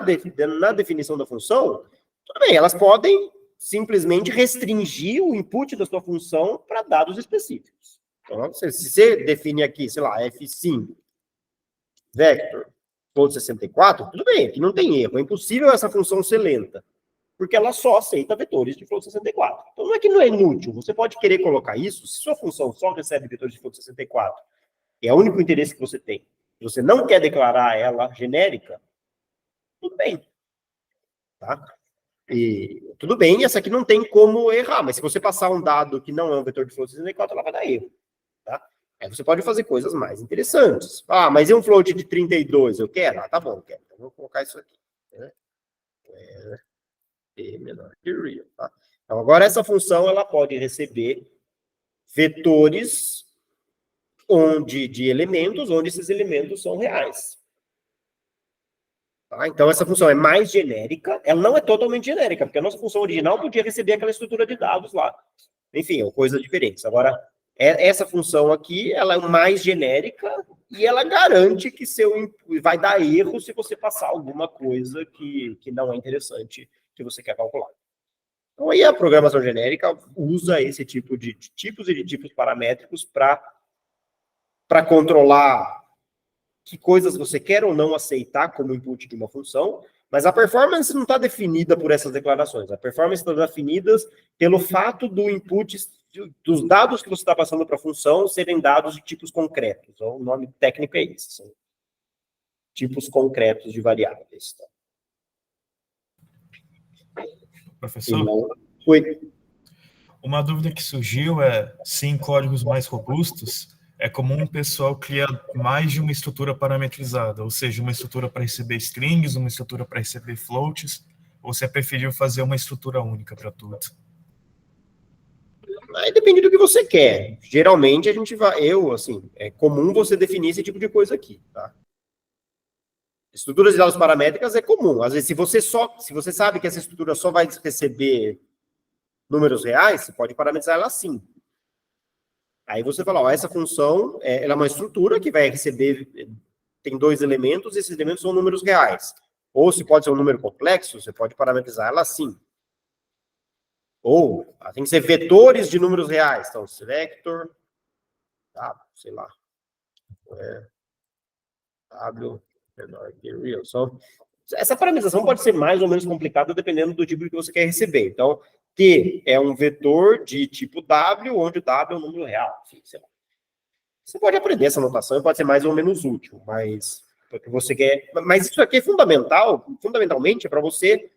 definição da função, tudo bem, elas podem simplesmente restringir o input da sua função para dados específicos. Então, se você define aqui, sei lá, F5, vector, float 64, tudo bem, aqui não tem erro. É impossível essa função ser lenta, porque ela só aceita vetores de float 64. Então, não é que não é inútil, você pode querer colocar isso, se sua função só recebe vetores de float 64, é o único interesse que você tem, você não quer declarar ela genérica, tudo bem. Tá? E tudo bem, essa aqui não tem como errar, mas se você passar um dado que não é um vetor de float 64, ela vai dar erro. Tá? Aí você pode fazer coisas mais interessantes. Ah, mas e um float de 32? Eu quero? Ah, tá bom, eu quero. Então vou colocar isso aqui. Né? P menor que real. Tá? Então, agora essa função ela pode receber vetores de elementos, onde esses elementos são reais. Tá? Então, essa função é mais genérica, ela não é totalmente genérica, porque a nossa função original podia receber aquela estrutura de dados lá. Enfim, coisas diferentes. Agora, essa função aqui, ela é mais genérica e ela garante que vai dar erro se você passar alguma coisa que não é interessante que você quer calcular. Então, aí a programação genérica usa esse tipo de tipos e de tipos paramétricos para controlar que coisas você quer ou não aceitar como input de uma função, mas a performance não está definida por essas declarações. A performance está definida pelo fato do input, dos dados que você está passando para a função serem dados de tipos concretos. O nome técnico é esse. São tipos concretos de variáveis. Tá? Professor? Oi. Uma dúvida que surgiu é se em códigos mais robustos é comum o pessoal criar mais de uma estrutura parametrizada, ou seja, uma estrutura para receber strings, uma estrutura para receber floats, ou se é preferível fazer uma estrutura única para tudo? Aí depende do que você quer. Geralmente a gente vai, é comum você definir esse tipo de coisa aqui, tá? Estruturas de dados paramétricas é comum. Às vezes, se você sabe que essa estrutura só vai receber números reais, você pode parametrizar ela assim. Aí você fala, ó, essa função, ela é uma estrutura que vai receber, tem 2 elementos, e esses elementos são números reais. Ou se pode ser um número complexo, você pode parametrizar ela assim. Ou, tem que ser vetores de números reais. Então, selector, sei lá, W menor que real. Essa parametrização pode ser mais ou menos complicada dependendo do tipo que você quer receber. Então, T é um vetor de tipo W, onde o W é um número real. Enfim, sei lá. Você pode aprender essa notação e pode ser mais ou menos útil, mas porque você quer. Mas isso aqui é fundamentalmente é para você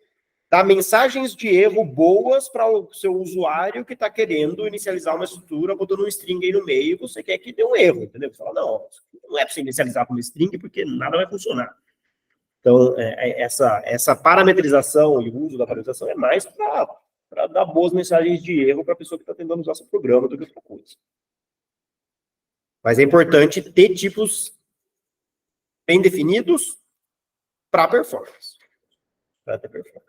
dar mensagens de erro boas para o seu usuário que está querendo inicializar uma estrutura, botando um string aí no meio, e você quer que dê um erro, entendeu? Você fala, não é para você inicializar com uma string, porque nada vai funcionar. Então, essa parametrização e o uso da parametrização é mais para dar boas mensagens de erro para a pessoa que está tentando usar seu programa do que outra coisa. Mas é importante ter tipos bem definidos para performance. Para ter performance.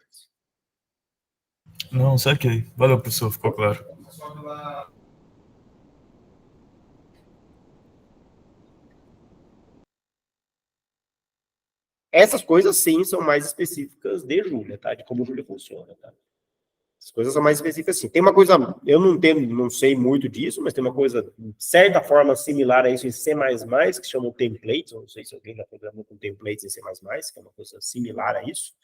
Não, saquei. Valeu, professor, ficou claro. Essas coisas, sim, são mais específicas de Julia, tá? De como Julia funciona, tá? As coisas são mais específicas, sim. Tem uma coisa, eu não sei muito disso, mas tem uma coisa, de certa forma, similar a isso em C++, que chama templates. Eu não sei se alguém já programou com templates em C++, que é uma coisa similar a isso.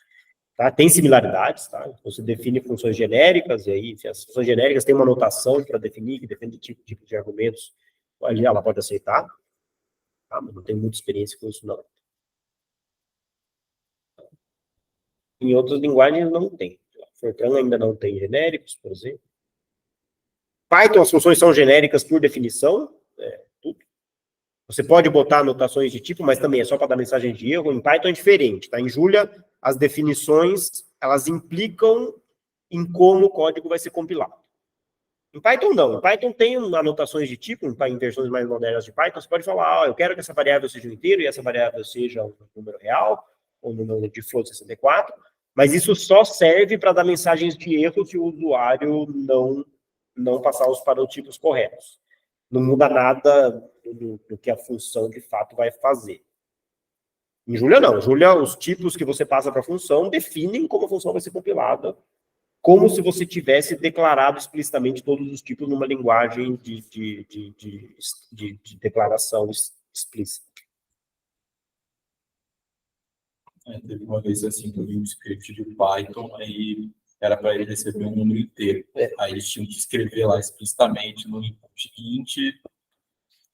Tá? Tem similaridades, tá? Você define funções genéricas, e aí as funções genéricas têm uma notação para definir, que depende do tipo de argumentos, ali ela pode aceitar. Tá? Mas não tenho muita experiência com isso, não. Em outras linguagens não tem. Fortran ainda não tem genéricos, por exemplo. Python, as funções são genéricas por definição, tudo. Você pode botar anotações de tipo, mas também é só para dar mensagem de erro. Em Python é diferente, tá? Em Julia, as definições, elas implicam em como o código vai ser compilado. Em Python, não. Em Python tem anotações de tipo, em versões mais modernas de Python, você pode falar, eu quero que essa variável seja um inteiro e essa variável seja um número real, ou um número de float 64, mas isso só serve para dar mensagens de erro se o usuário não passar os parotipos corretos. Não muda nada do que a função de fato vai fazer. Em Julia, não. Em Julia, os tipos que você passa para a função definem como a função vai ser compilada, como se você tivesse declarado explicitamente todos os tipos numa linguagem de declaração explícita. Teve uma vez assim que eu vi um script de Python, aí era para ele receber um número inteiro. Aí eles tinham que escrever lá explicitamente no input int.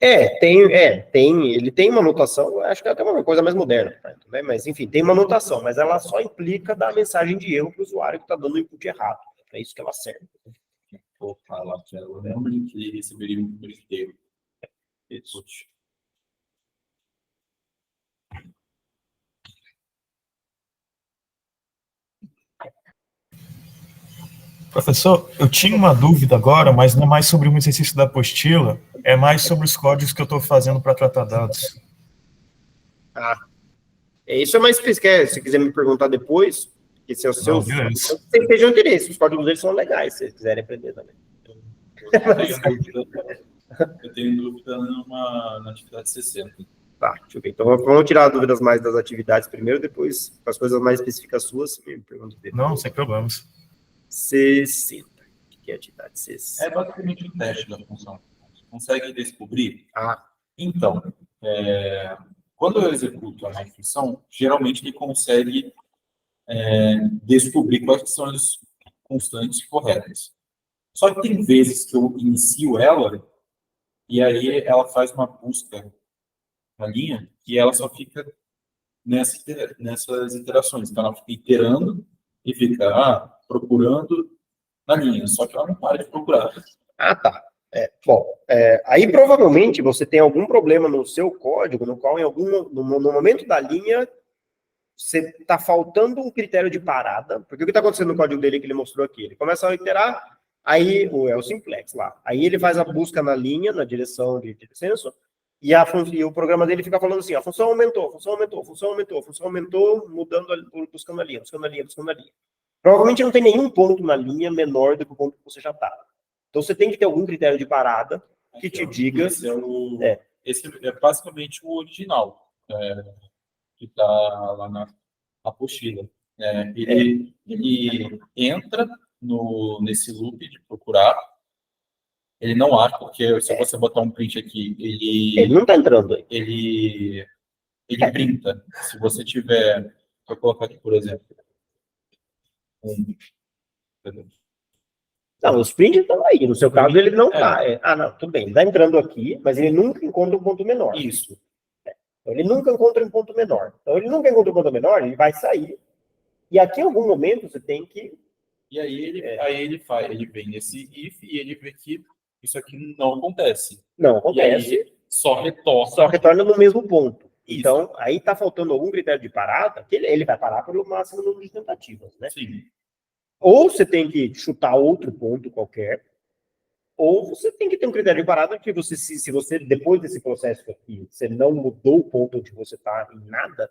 Ele tem uma notação, acho que é até uma coisa mais moderna, né? Mas enfim, tem uma notação, mas ela só implica dar mensagem de erro para o usuário que está dando o input errado. É isso que ela serve. Vou falar que ela lembra que ele receberia um número inteiro. Isso. Professor, eu tinha uma dúvida agora, mas não é mais sobre o exercício da apostila, é mais sobre os códigos que eu estou fazendo para tratar dados. Isso é mais específico. Se quiser me perguntar depois, que se é o seu. Não, beleza. Você esteja interesse, os códigos deles são legais, se vocês quiserem aprender também. Eu tenho dúvida na atividade 60. Tá, deixa eu ver. Então vamos tirar dúvidas mais das atividades primeiro, depois, para as coisas mais específicas suas, você me pergunta depois. Não, sem problemas. 60. O que é atividade 60? É basicamente o teste da função. Você consegue descobrir? Ah, Então, quando eu executo a minha função, geralmente ele consegue descobrir quais são as constantes corretas. Só que tem vezes que eu inicio ela e aí ela faz uma busca na linha e ela só fica nessas iterações. Então ela fica iterando e fica procurando na linha, só que ela não para de procurar. tá. Bom, aí provavelmente você tem algum problema no seu código, no qual no momento da linha você está faltando um critério de parada, porque o que está acontecendo no código dele que ele mostrou aqui? Ele começa a iterar, aí é o simplex lá, aí ele faz a busca na linha, na direção de descenso, e o programa dele fica falando assim, a função aumentou, a função aumentou, a função aumentou, a função aumentou, mudando, buscando a linha, buscando a linha, buscando a linha. Provavelmente não tem nenhum ponto na linha menor do que o ponto que você já está. Então você tem que ter algum critério de parada que te diga... Esse é basicamente o original, que está lá na apostila. Ele entra nesse loop de procurar, ele não acha, porque se você botar um print aqui, ele não está entrando aí. Ele printa. Se você tiver, vou colocar aqui, por exemplo, Não, os prints estão aí. No seu caso, ele não está. Não, tudo bem. Ele está entrando aqui, mas ele nunca encontra um ponto menor. Isso. Então, ele nunca encontra um ponto menor. Então, ele nunca encontra um ponto menor, ele vai sair. E aqui, em algum momento, você tem que... E aí ele vem nesse if e ele vê que isso aqui não acontece. Não acontece. E aí, só retorna. Só retorna no mesmo ponto. Isso. Então, aí está faltando algum critério de parada, que ele vai parar pelo máximo número de tentativas, né? Sim. Ou você tem que chutar outro ponto qualquer, ou você tem que ter um critério de parada que você, se você, depois desse processo aqui, você não mudou o ponto onde você está em nada,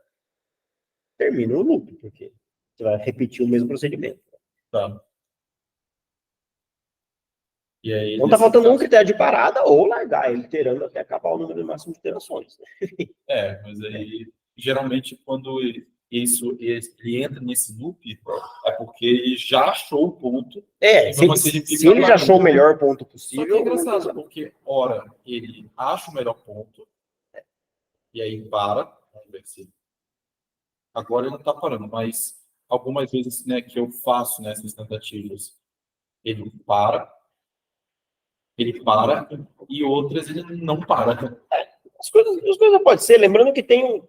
termina o loop, porque você vai repetir o mesmo procedimento. Tá. E aí, então tá faltando um critério de parada ou largar ele iterando até acabar o número máximo de iterações. Né? Mas aí, geralmente, quando ele entra nesse loop, é porque ele já achou o ponto. Se ele já achou o melhor ponto possível... Só que é engraçado, porque, ora, ele acha o melhor ponto, e aí para, vamos ver se... Agora ele não está parando, mas algumas vezes, né, que eu faço nessas tentativas, ele para, e outras ele não para. As coisas podem ser, lembrando que tem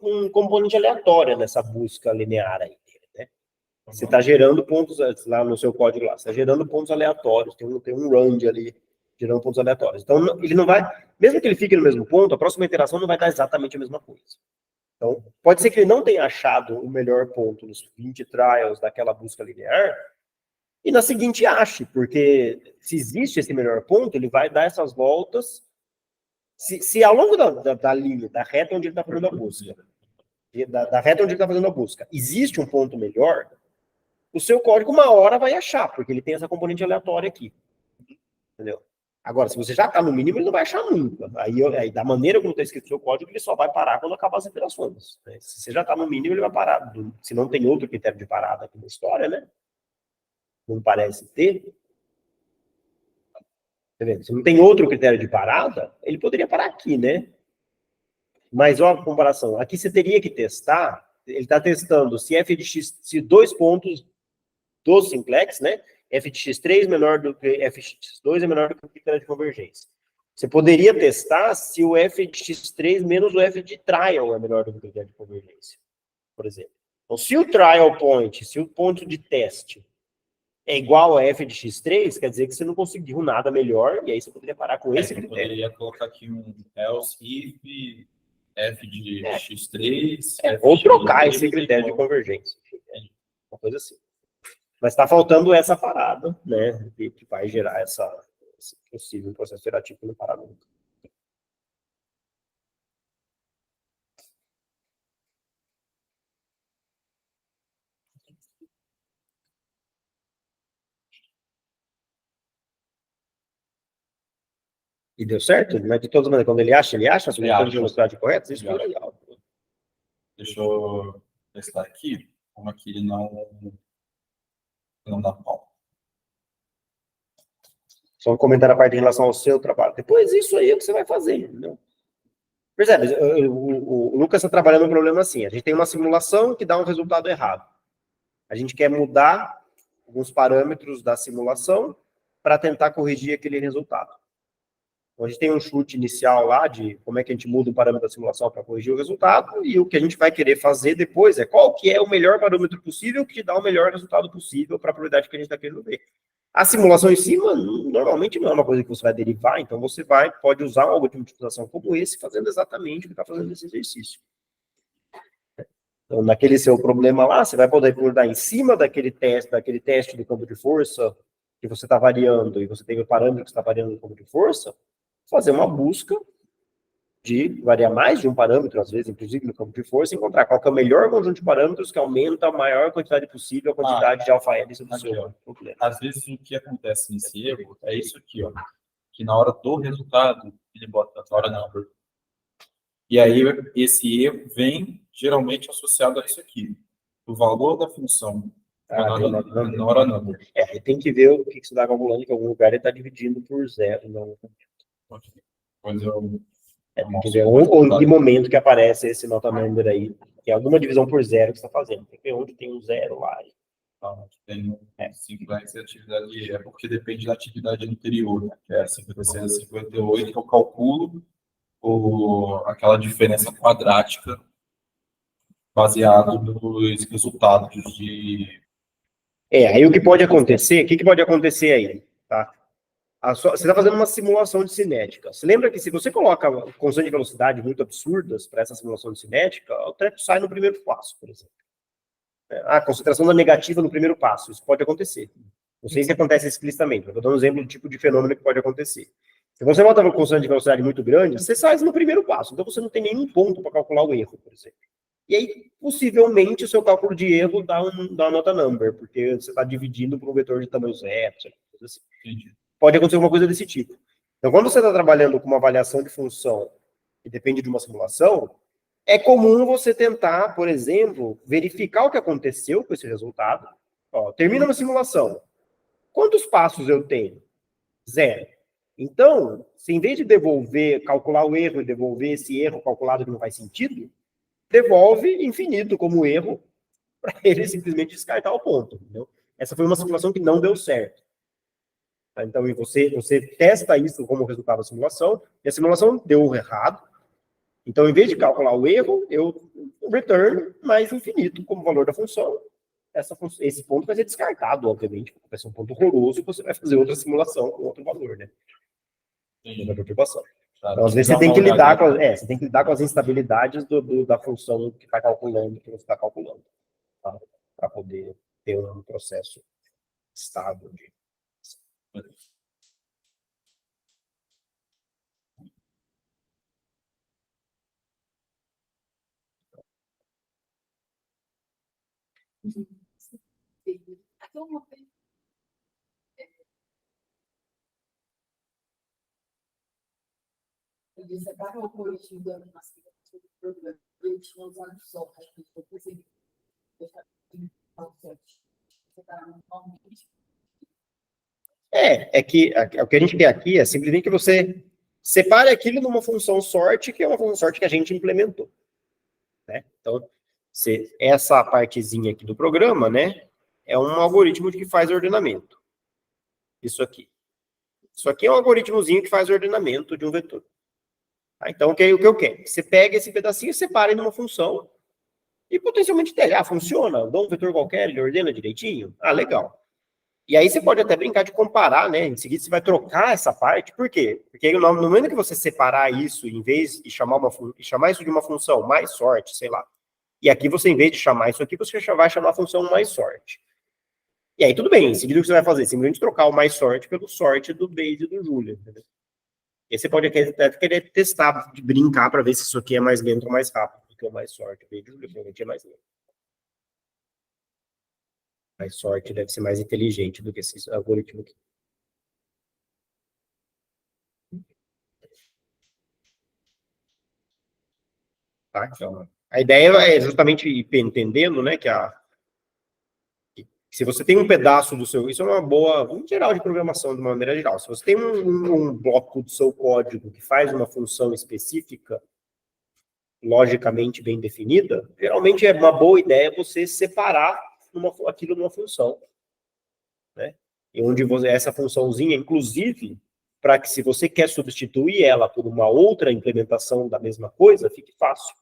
um componente aleatório nessa busca linear aí dele, né? Você está gerando pontos lá no seu código lá, você está gerando pontos aleatórios, tem um range ali gerando pontos aleatórios. Então, ele não vai, mesmo que ele fique no mesmo ponto, a próxima iteração não vai dar exatamente a mesma coisa. Então, pode ser que ele não tenha achado o melhor ponto nos 20 trials daquela busca linear, e na seguinte ache, porque se existe esse melhor ponto, ele vai dar essas voltas. Se ao longo da linha, da reta onde ele está fazendo a busca, da reta onde ele está fazendo a busca, existe um ponto melhor, o seu código uma hora vai achar, porque ele tem essa componente aleatória aqui. Entendeu? Agora, se você já está no mínimo, ele não vai achar nunca. Aí da maneira como está escrito o seu código, ele só vai parar quando acabar as iterações. Né? Se você já está no mínimo, ele vai parar. Se não tem outro critério de parada aqui na história, né? Não parece ter. Tá vendo? Se não tem outro critério de parada, ele poderia parar aqui, né? Mas, ó, a comparação. Aqui você teria que testar, ele está testando se f de x, se 2 pontos do simplex, né? F de x3 menor do que f de x2 é menor do que o critério de convergência. Você poderia testar se o f de x3 menos o f de trial é menor do que o critério de convergência, por exemplo. Então, se o trial point, se o ponto de teste é igual a f de x3, quer dizer que você não conseguiu nada melhor, e aí você poderia parar com esse critério. Poderia colocar aqui um else if f de x3... ou trocar esse critério de convergência. Uma coisa assim. Mas está faltando essa parada, né, que vai gerar esse possível processo iterativo no paramento. E deu certo? Mas de todas maneiras, quando ele acha a solução de velocidade correta, isso foi legal. Deixa eu testar aqui, como aqui ele não dá pau. Só um comentário à parte em relação ao seu trabalho. Depois isso aí é o que você vai fazer, entendeu? Percebe? O Lucas está trabalhando um problema assim. A gente tem uma simulação que dá um resultado errado. A gente quer mudar alguns parâmetros da simulação para tentar corrigir aquele resultado. Então, a gente tem um chute inicial lá de como é que a gente muda o parâmetro da simulação para corrigir o resultado, e o que a gente vai querer fazer depois é qual que é o melhor parâmetro possível que te dá o melhor resultado possível para a probabilidade que a gente está querendo ver. A simulação em cima, normalmente não é uma coisa que você vai derivar, então você pode usar um algoritmo de otimização como esse, fazendo exatamente o que está fazendo nesse exercício. Então, naquele seu problema lá, você vai poder mudar em cima daquele teste do campo de força que você está variando, e você tem o parâmetro que está variando no campo de força, fazer uma busca de variar mais de um parâmetro, às vezes, inclusive no campo de força, e encontrar qual que é o melhor conjunto de parâmetros que aumenta a maior quantidade possível a quantidade de alfa-hélice do seu problema. Às vezes, o que acontece nesse erro é isso aqui, ó, que na hora do resultado, ele bota na hora number. E aí, esse erro vem geralmente associado a isso aqui. O valor da função na hora number. Aí tem que ver o que você está calculando, que em algum lugar ele está dividindo por zero. Não. Pois eu... Tem que ver onde momento que aparece esse nota number aí, que é alguma divisão por zero que você está fazendo. Tem que ver onde tem um zero lá. Tem 5x e atividade é porque depende da atividade anterior, né? Que é 56 a 58, que eu calculo aquela diferença quadrática baseado nos resultados de... Aí o que pode acontecer, o que pode acontecer aí, tá? Você está fazendo uma simulação de cinética. Você lembra que se você coloca constante de velocidade muito absurdas para essa simulação de cinética, o treco sai no primeiro passo, por exemplo. A concentração da negativa no primeiro passo, isso pode acontecer. Não sei se acontece explicitamente, mas eu dou um exemplo do tipo de fenômeno que pode acontecer. Se você bota uma constante de velocidade muito grande, você sai no primeiro passo, então você não tem nenhum ponto para calcular o erro, por exemplo. E aí, possivelmente, o seu cálculo de erro dá uma nota number, porque você está dividindo por um vetor de tamanho zero, coisa assim. Pode acontecer alguma coisa desse tipo. Então, quando você está trabalhando com uma avaliação de função que depende de uma simulação, é comum você tentar, por exemplo, verificar o que aconteceu com esse resultado. Termina uma simulação. Quantos passos eu tenho? 0. Então, se em vez de calcular o erro e devolver esse erro calculado que não faz sentido, devolve infinito como erro para ele simplesmente descartar o ponto. Entendeu? Essa foi uma simulação que não deu certo. Então, você testa isso como resultado da simulação, e a simulação deu errado. Então, em vez de calcular o erro, eu return mais infinito como valor da função. Esse ponto vai ser descartado, obviamente, porque vai ser um ponto horroroso, e você vai fazer outra simulação com outro valor, né? Da perturbação. Então, às vezes, você tem que lidar com as instabilidades da função que está calculando, que você está calculando, tá? Para poder ter um processo estável de... Ele separa o coletivo da animação do programa. Ele tinha usado só, acho que foi possível. O que a gente quer aqui é simplesmente que você separe aquilo numa função sorte, que é uma função sorte que a gente implementou. Né? Então, essa partezinha aqui do programa, né, é um algoritmo que faz ordenamento. Isso aqui. Isso aqui é um algoritmozinho que faz ordenamento de um vetor. Tá? Então, o que eu quero? Você pega esse pedacinho e separa ele numa função e potencialmente funciona. Eu dou um vetor qualquer, ele ordena direitinho. Legal. E aí você pode até brincar de comparar, né? Em seguida você vai trocar essa parte. Por quê? Porque no momento que você separar isso, em vez de chamar isso de uma função mais sorte, sei lá. E aqui você, em vez de chamar isso aqui, você vai chamar a função mais sorte. E aí tudo bem, em seguida o que você vai fazer? Simplesmente trocar o mais sorte pelo sorte do Base e do Julia, entendeu? E aí você pode até querer testar, de brincar para ver se isso aqui é mais lento ou mais rápido, porque o mais sorte, o Base e o Julia provavelmente é mais lento. Mais sorte deve ser mais inteligente do que esse algoritmo aqui. Tá? Então, a ideia é justamente ir entendendo, né, que se você tem um pedaço do seu... Isso é uma boa... em geral, de programação, de uma maneira geral. Se você tem um bloco do seu código que faz uma função específica, logicamente bem definida, geralmente é uma boa ideia você separar aquilo numa função. Né? E onde essa funçãozinha, inclusive, para que se você quer substituir ela por uma outra implementação da mesma coisa, fique fácil.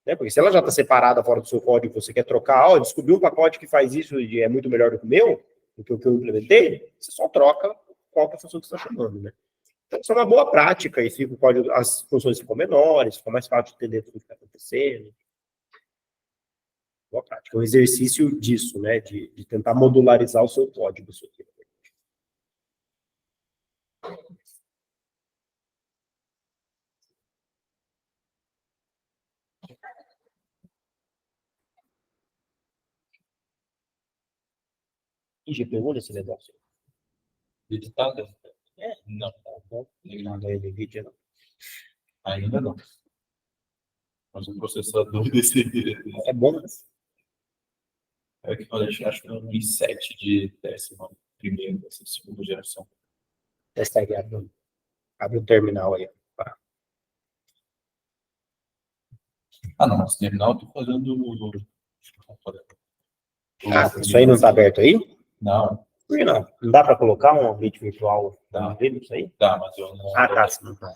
Né? Porque se ela já está separada fora do seu código, você quer trocar, descobri um pacote que faz isso e é muito melhor do que o meu, do que o que eu implementei, você só troca qual que é a função que você está chamando, né? Então, isso é uma boa prática, e fica o código, as funções ficam menores, fica mais fácil de entender tudo o que está acontecendo. Boa prática, é um exercício disso, né? De tentar modularizar o seu código. Isso aqui. E GPU nesse negócio? Editada? É. Não. Não é NVIDIA, não. Ainda não. Mas o processador desse... É bom, né? Acho que é um i7 de 11ª, dessa segunda geração. Testar aqui, abre o terminal aí. Não, esse terminal eu tô fazendo... Isso aí não está aberto aí? Não, Por que não? Não dá para colocar um ambiente virtual Dá. nisso aí? dá, mas eu não... Tá, sim. Tá.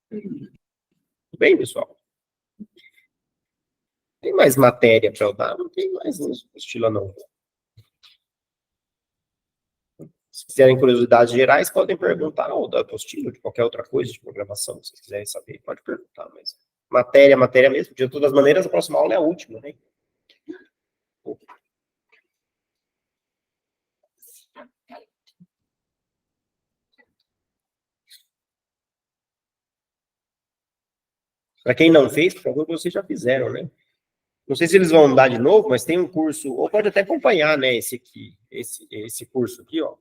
Tudo bem, pessoal? Tem mais matéria para eu dar? Não tem mais apostila, não. Se quiserem curiosidades gerais, podem perguntar, ou da apostila, de qualquer outra coisa de programação, se vocês quiserem saber, pode perguntar, mas matéria mesmo. De todas as maneiras, a próxima aula é a última, né? Para quem não fez, por favor, vocês já fizeram, né? Não sei se eles vão dar de novo, mas tem um curso, ou pode até acompanhar, né, esse aqui, esse curso aqui, ó.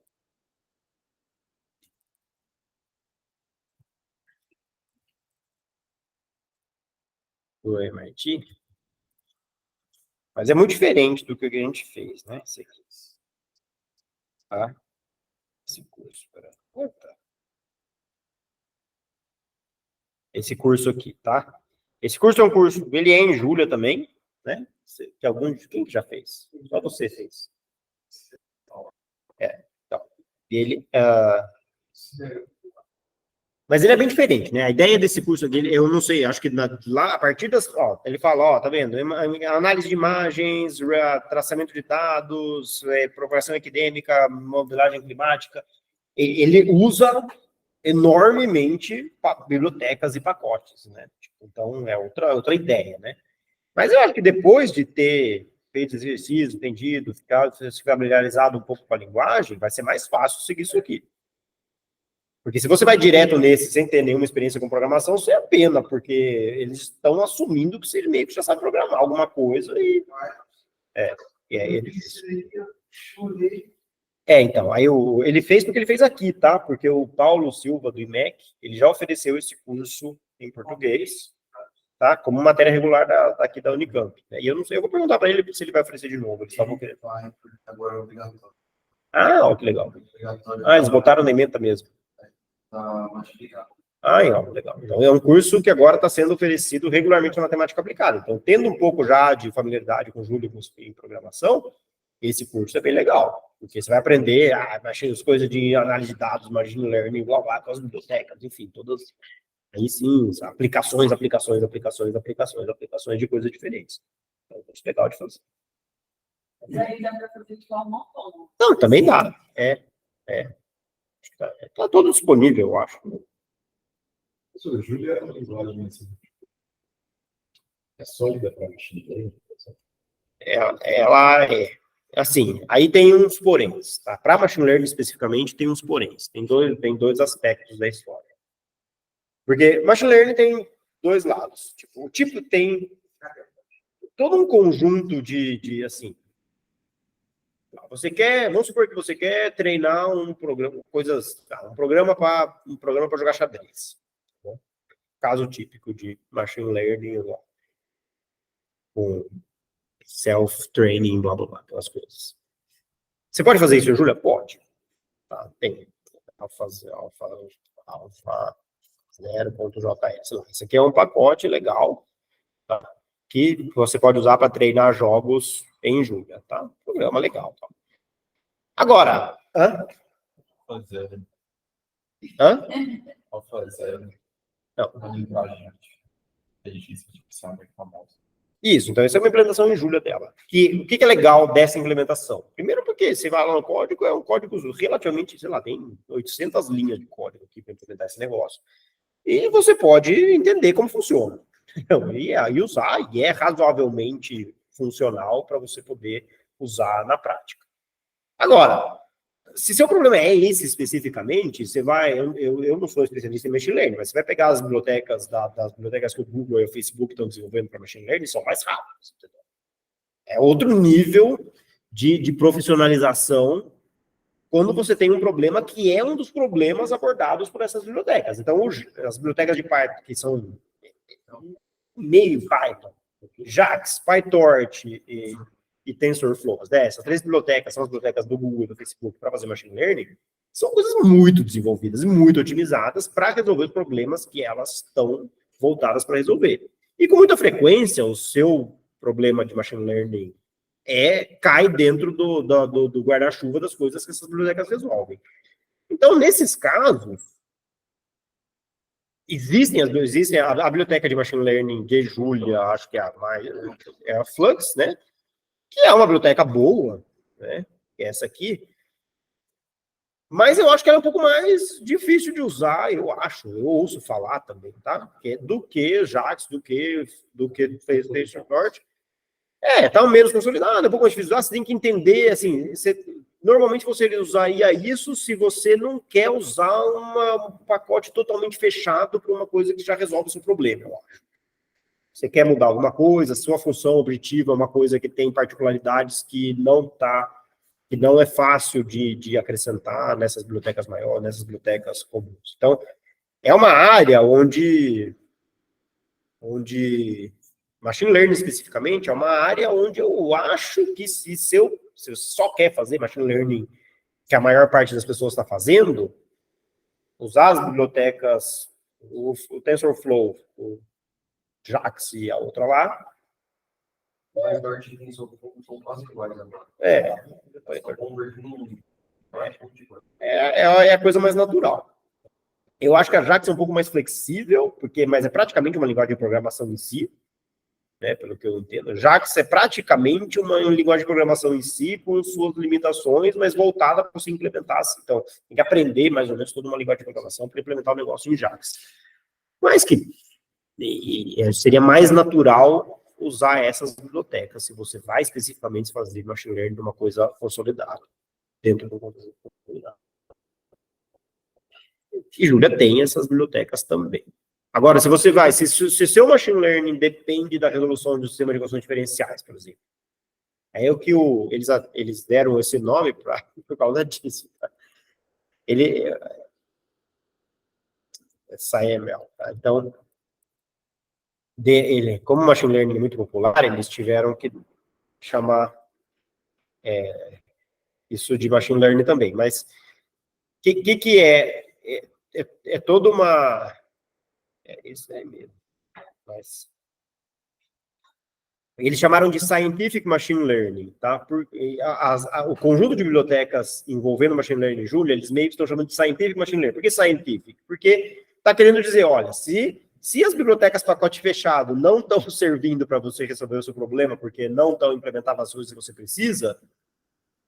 Do MIT. Mas é muito diferente do que a gente fez, né? Esse aqui. Tá? Esse curso, pera. Opa. Esse curso aqui, tá? Esse curso é um curso, ele é em julho também, né? Quem que já fez? Só você fez. Então, ele, mas ele é bem diferente, né? A ideia desse curso aqui, eu não sei, acho que lá, a partir das, ele fala, tá vendo? Análise de imagens, traçamento de dados, propagação epidêmica, modelagem climática. Ele usa enormemente bibliotecas e pacotes, né? Então, é outra ideia, né? Mas eu acho que depois de ter feito exercício, entendido, se familiarizado um pouco com a linguagem, vai ser mais fácil seguir isso aqui. Porque se você vai direto nesse sem ter nenhuma experiência com programação, isso é pena, porque eles estão assumindo que você meio que já sabe programar alguma coisa e... E aí ele... então, aí ele fez porque ele fez aqui, tá? Porque o Paulo Silva, do IMEC, ele já ofereceu esse curso em português, tá? Como matéria regular daqui da Unicamp. Né? E eu não sei, eu vou perguntar para ele se ele vai oferecer de novo. Eles estavam querendo. Agora é obrigatório. Ó, que legal. Eles botaram na ementa mesmo. Tá massificado. Aí, ó, legal. Então, é um curso que agora está sendo oferecido regularmente na matemática aplicada. Então, tendo um pouco já de familiaridade com Julia em programação, esse curso é bem legal, porque você vai aprender as coisas de análise de dados, machine learning, blá, blá, com as bibliotecas, enfim, todas, aí sim, aplicações de coisas diferentes. Então, é legal de fazer. Mas aí dá para fazer de forma autônoma. Não, também dá. Tá todo disponível, eu acho. Professor, Júlia é uma linguagem assim, é sólida para machine learning? Ela é, assim, aí tem uns poréns, tá? Para machine learning especificamente, tem uns poréns. Tem dois aspectos da história. Porque machine learning tem dois lados. Tipo, o tipo tem todo um conjunto de assim, vamos supor que você quer treinar um programa, um programa para jogar xadrez. Tá bom? Caso típico de machine learning, com self-training, blá, blá, blá, aquelas coisas. Você pode fazer isso, Júlia? Pode. Tá, tem. Alpha 0.js. Isso aqui é um pacote legal, tá? Que você pode usar para treinar jogos em Julia, tá? Programa legal. Tá? Agora, Fazer. Não. Uma linguagem inteligência artificial muito famosa. Isso, então essa é uma implementação em Julia dela. O que é legal dessa implementação? Primeiro porque você vai lá no código, é um código relativamente, sei lá, tem 800 linhas de código aqui para implementar esse negócio. E você pode entender como funciona. E usar, e é razoavelmente funcional para você poder usar na prática. Agora, se seu problema é esse especificamente, você vai. Eu não sou especialista em machine learning, mas você vai pegar as bibliotecas das bibliotecas que o Google e o Facebook estão desenvolvendo para machine learning, são mais rápidas. Entendeu? É outro nível de profissionalização quando você tem um problema que é um dos problemas abordados por essas bibliotecas. Então, as bibliotecas de Python, que são meio Python, JAX, PyTorch e TensorFlow, essas três bibliotecas são as bibliotecas do Google e do Facebook para fazer machine learning, são coisas muito desenvolvidas e muito otimizadas para resolver os problemas que elas estão voltadas para resolver. E com muita frequência, o seu problema de machine learning cai dentro do guarda-chuva das coisas que essas bibliotecas resolvem. Então, nesses casos, existe a biblioteca de machine learning de Julia, acho que é a Flux, né? Que é uma biblioteca boa, né? Essa aqui. Mas eu acho que ela é um pouco mais difícil de usar, eu ouço falar também, tá? Do que Jax, do que TensorFlow. Tá menos consolidado, é um pouco mais difícil de usar, você tem que entender, assim, normalmente você usaria isso se você não quer usar um pacote totalmente fechado para uma coisa que já resolve o seu problema, eu acho. Você quer mudar alguma coisa, sua função objetiva é uma coisa que tem particularidades que não é fácil de acrescentar nessas bibliotecas maiores, nessas bibliotecas comuns. Então, é uma área onde machine learning especificamente é uma área onde eu acho que se você só quer fazer machine learning, que a maior parte das pessoas está fazendo, usar as bibliotecas, o TensorFlow, o JAX e a outra lá. Mas o artigo são quase iguais agora. É a coisa mais natural. Eu acho que a JAX é um pouco mais flexível, mas é praticamente uma linguagem de programação em si, né, pelo que eu entendo. JAX é praticamente uma linguagem de programação em si, com suas limitações, mas voltada para você implementar. Então, tem que aprender mais ou menos toda uma linguagem de programação para implementar o negócio em JAX. Mas que seria mais natural usar essas bibliotecas, se você vai especificamente fazer machine learning de uma coisa consolidada, dentro do contexto consolidado. E Julia tem essas bibliotecas também. Agora, se seu machine learning depende da resolução do sistema de equações diferenciais, por exemplo, é o que eles deram esse nome por causa disso. Tá? SciML. Tá? Então, como machine learning é muito popular, eles tiveram que chamar isso de machine learning também. Mas que é toda uma É isso aí mesmo. Mas... Eles chamaram de Scientific Machine Learning, tá? O conjunto de bibliotecas envolvendo Machine Learning e Julia, eles meio que estão chamando de Scientific Machine Learning. Por que Scientific? Porque está querendo dizer, olha, se as bibliotecas pacote fechado não estão servindo para você resolver o seu problema, porque não estão implementando as coisas que você precisa,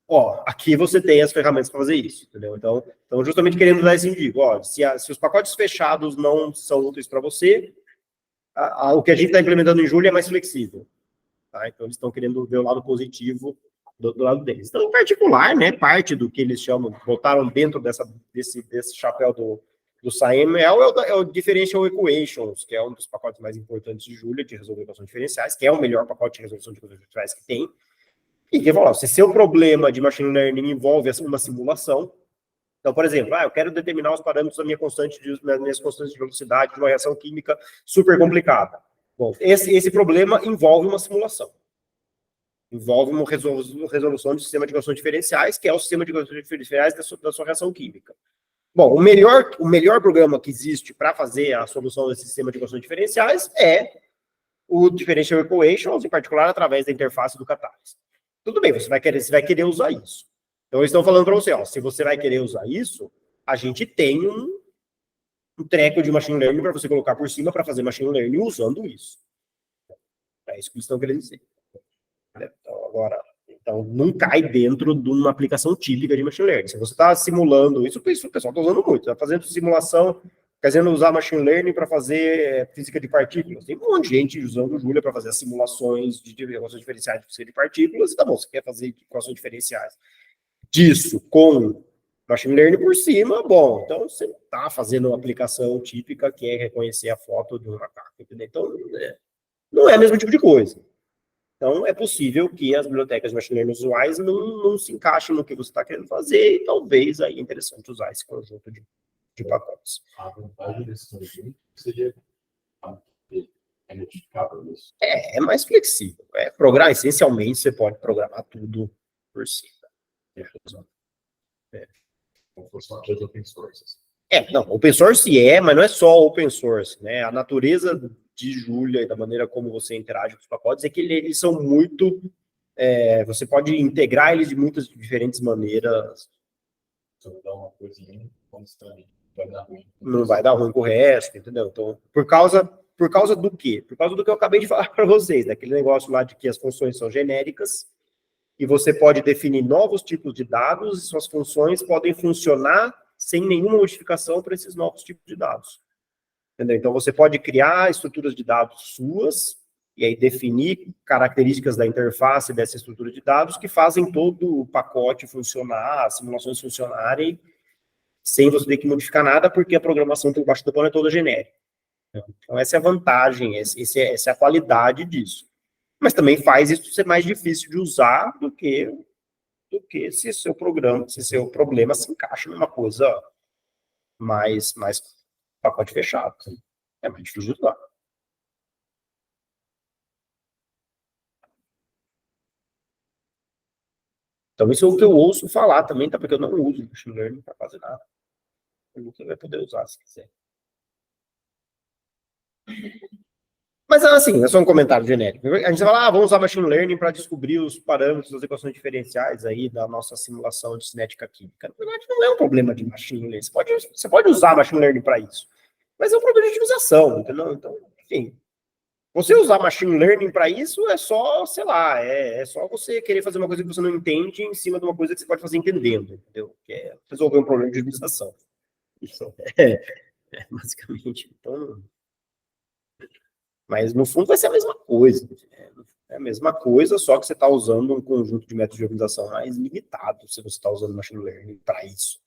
ó, aqui você tem as ferramentas para fazer isso, entendeu? Então, justamente querendo dar esse indigo, ó, se os pacotes fechados não são úteis para você, o que a gente está implementando em Julia é mais flexível. Tá? Então, eles estão querendo ver o lado positivo do lado deles. Então, em particular, né, parte do que eles chamam, botaram dentro desse chapéu do SciML é o Differential Equations, que é um dos pacotes mais importantes de Julia, de resolver equações diferenciais, que é o melhor pacote de resolução de equações diferenciais que tem. E que falar, se seu problema de machine learning envolve uma simulação, então, por exemplo, eu quero determinar os parâmetros das minhas constantes de velocidade de uma reação química super complicada. Bom, esse problema envolve uma simulação. Envolve uma resolução de sistema de equações diferenciais, que é o sistema de equações diferenciais da sua reação química. Bom, o melhor programa que existe para fazer a solução desse sistema de equações diferenciais é o Differential Equations, em particular através da interface do Catalyst. Tudo bem, você vai querer usar isso. Então, eles estão falando para você, ó, se você vai querer usar isso, a gente tem um treco de machine learning para você colocar por cima para fazer machine learning usando isso. É isso que eles estão querendo dizer. Então, não cai dentro de uma aplicação típica de machine learning. Se você está simulando isso, o pessoal está usando muito. Está fazendo simulação, querendo usar machine learning para fazer física de partículas. Tem um monte de gente usando o Julia para fazer as simulações de equações diferenciais de física de partículas. Tá bom, você quer fazer equações diferenciais disso com machine learning por cima, bom, então você está fazendo uma aplicação típica que é reconhecer a foto de um macaco, entendeu? Então, não é o mesmo tipo de coisa. Então, é possível que as bibliotecas de machine learning usuais não se encaixem no que você está querendo fazer, e talvez aí é interessante usar esse conjunto de pacotes. A vantagem desse conjunto seria modificável isso. É mais flexível. Essencialmente, você pode programar tudo por cima. Como fosse uma coisa open source. Não, open source mas não é só open source, né? A natureza de Julia e da maneira como você interage com os pacotes é que eles são muito... você pode integrar eles de muitas diferentes maneiras. Se eu dar uma coisinha constante, vai dar ruim. Não vai dar ruim com o resto, entendeu? Então, por causa do quê? Por causa do que eu acabei de falar para vocês, daquele negócio lá de que as funções são genéricas, e você pode definir novos tipos de dados, e suas funções podem funcionar sem nenhuma modificação para esses novos tipos de dados. Entendeu? Então, você pode criar estruturas de dados suas, e aí definir características da interface dessa estrutura de dados que fazem todo o pacote funcionar, as simulações funcionarem, sem você ter que modificar nada, porque a programação por baixo do pano é toda genérica. Então, essa é a vantagem, essa é a qualidade disso. Mas também faz isso ser mais difícil de usar do que se seu problema se encaixa numa coisa mais pacote fechado. É mais difícil de usar. Então, isso é o que eu ouço falar também, tá? Porque eu não uso machine learning para fazer nada. Você vai poder usar se quiser. Mas, assim, é só um comentário genérico. A gente fala, vamos usar machine learning para descobrir os parâmetros das equações diferenciais aí da nossa simulação de cinética química. Na verdade, não é um problema de machine learning. Você pode usar machine learning para isso. Mas é um problema de utilização, entendeu? Então, enfim, você usar machine learning para isso é só, sei lá, é só você querer fazer uma coisa que você não entende em cima de uma coisa que você pode fazer entendendo, entendeu? Que é resolver um problema de utilização. Isso basicamente. Então, mas, no fundo, vai ser a mesma coisa. É a mesma coisa, só que você está usando um conjunto de métodos de organização mais limitado, se você está usando machine learning para isso.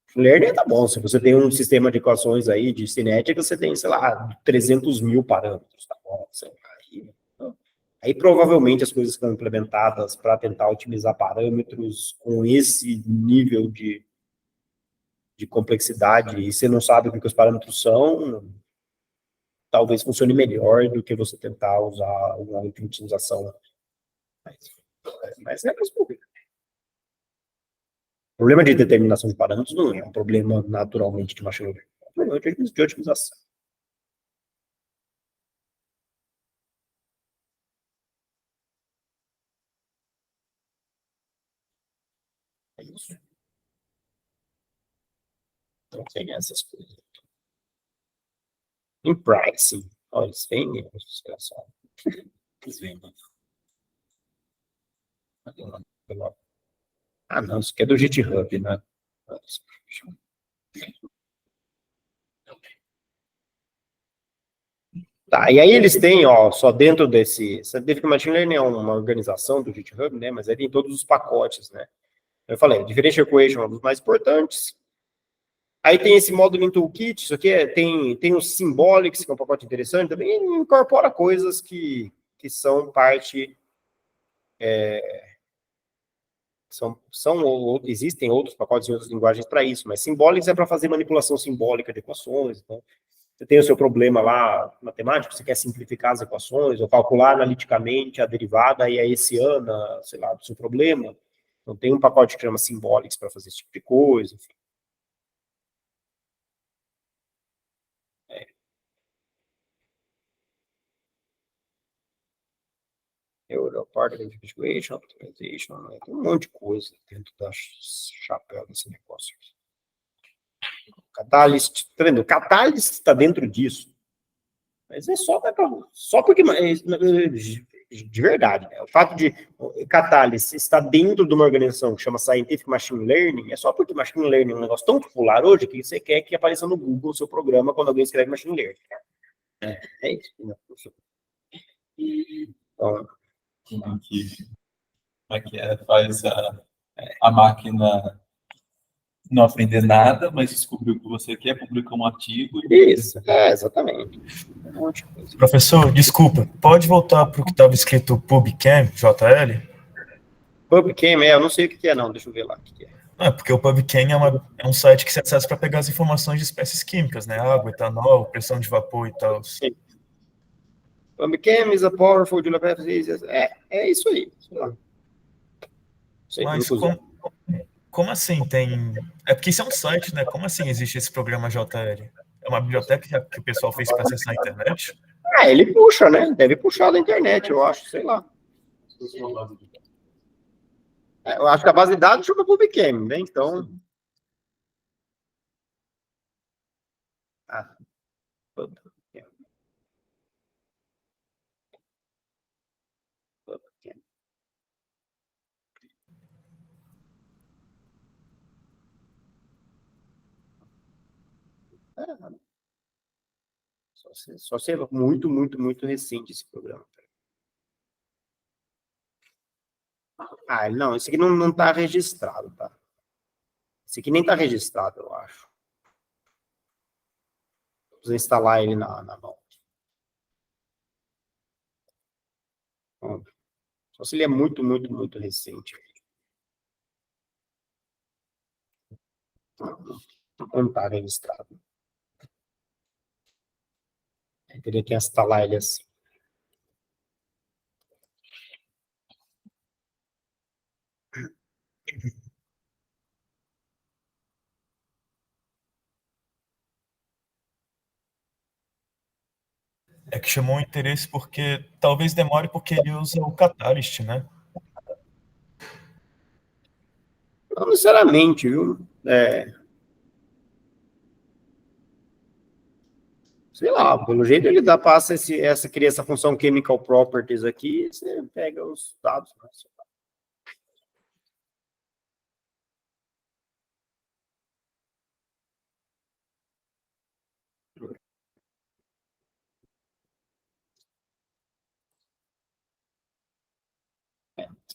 Machine learning tá bom, se você tem um sistema de equações aí de cinética, você tem, sei lá, 300 mil parâmetros, tá bom? Aí provavelmente as coisas que estão implementadas para tentar otimizar parâmetros com esse nível de complexidade, e você não sabe o que os parâmetros são, talvez funcione melhor do que você tentar usar alguma otimização. Mas é mais problema. O problema de determinação de parâmetros não é um problema naturalmente de machine learning. de otimização. É isso. Então, tem essas coisas. Em pricing, olha, eles vendem, desgraçado. Eles vendem. Ah, não, isso aqui é do GitHub, né? Tá, e aí eles têm, ó, só dentro desse... Scientific Machine Learning é uma organização do GitHub, né? Mas aí tem todos os pacotes, né? Eu falei, Differential Equation é um dos mais importantes. Aí tem esse Modeling Toolkit, isso aqui tem o Symbolics, que é um pacote interessante, também incorpora coisas que são parte... Existem outros pacotes em outras linguagens para isso, mas Symbolics é para fazer manipulação simbólica de equações. Então, você tem o seu problema lá matemático, você quer simplificar as equações, ou calcular analiticamente a derivada e a hessiana, sei lá, do seu problema. Então, tem um pacote que chama Symbolics para fazer esse tipo de coisa, enfim. Part of Integration, Optimization, né? Tem um monte de coisa dentro da chapéu desse negócio aqui. Catalyst, tá vendo? Catalyst está dentro disso. Mas é só porque, de verdade, né? O fato de Catalyst estar dentro de uma organização que chama Scientific Machine Learning é só porque Machine Learning é um negócio tão popular hoje que você quer que apareça no Google o seu programa quando alguém escreve Machine Learning. É isso. Né? Então, faz a máquina não aprender nada, mas descobriu o que você quer, publica um artigo. Isso, exatamente. Um monte de coisa. Professor, desculpa, pode voltar para o que estava escrito PubChem, JL? PubChem, eu não sei o que é, não. Deixa eu ver lá o que é. Porque o PubChem é um site que você acessa para pegar as informações de espécies químicas, né? Água, etanol, pressão de vapor e tal. Sim. PubChem is a powerful... É isso aí. Sei lá. Sei, mas como assim tem... É porque isso é um site, né? Como assim existe esse programa JL? É uma biblioteca que o pessoal fez para acessar a internet? Ele puxa, né? Deve puxar da internet, eu acho, sei lá. Eu acho que a base de dados chama PubChem, né? Então... PubChem. Só ser muito, muito, muito recente esse programa. Não, esse aqui não está registrado, tá? Esse aqui nem está registrado, eu acho. Vou instalar ele na mão. Só se ele é muito, muito, muito recente. Não está registrado. Eu teria que instalar ele assim. É que chamou o interesse porque talvez demore porque ele usa o Catalyst, né? Não necessariamente, viu? Sei lá, pelo jeito ele passa cria essa função chemical properties aqui, e você pega os dados. Né?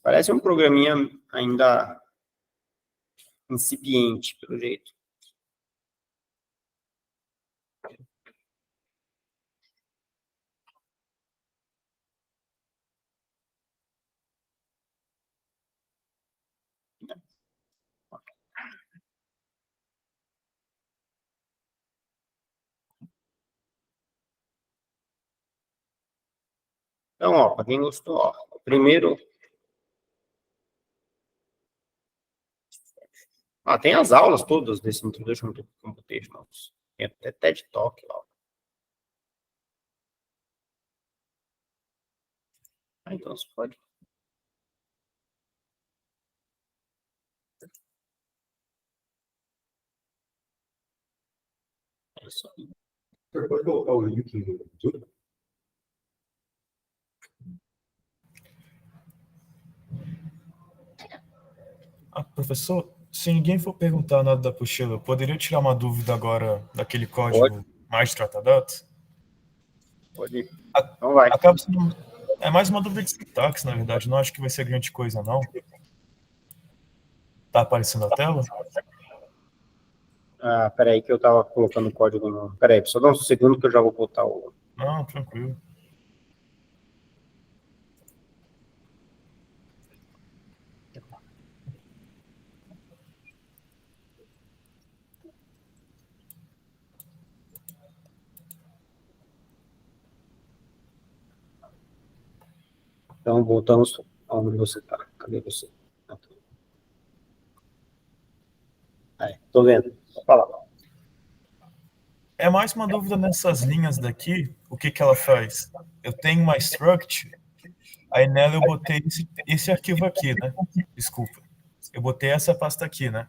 Parece um programinha ainda incipiente, pelo jeito. Então, ó, para quem gostou, ó, primeiro... tem as aulas todas desse Introduction to Computational. Tem até TED Talk lá. Então você pode. É isso aí. Você pode colocar o link no YouTube? Professor, se ninguém for perguntar nada da apostila, eu poderia tirar uma dúvida agora daquele código mais tratadados? Pode ir. Então vai. Acaba sendo... É mais uma dúvida de sintaxe, na verdade. Não acho que vai ser grande coisa, não. Tá aparecendo a tela? Ah, peraí que eu tava colocando o código no... Peraí, só dá um segundo que eu já vou botar o... Não, tranquilo. Então, voltamos aonde você tá. Cadê você? Aí, tô vendo. Vou falar. É mais uma dúvida nessas linhas daqui. O que ela faz? Eu tenho uma struct, aí nela eu botei esse arquivo aqui, né? Desculpa. Eu botei essa pasta aqui, né?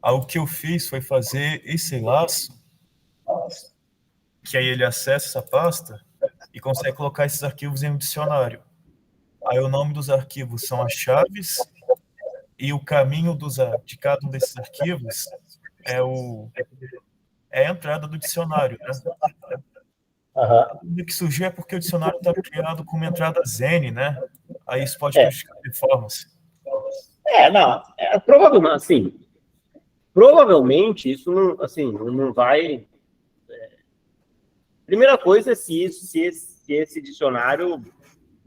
Aí o que eu fiz foi fazer esse laço, que aí ele acessa essa pasta e consegue colocar esses arquivos em um dicionário. Aí o nome dos arquivos são as chaves e o caminho de cada um desses arquivos é a entrada do dicionário, né? O que surgiu é porque o dicionário está criado com uma entrada Zen, né? Aí isso pode prejudicar a performance. Não. Provavelmente, assim, provavelmente isso não, assim, não vai... Primeira coisa é se esse dicionário,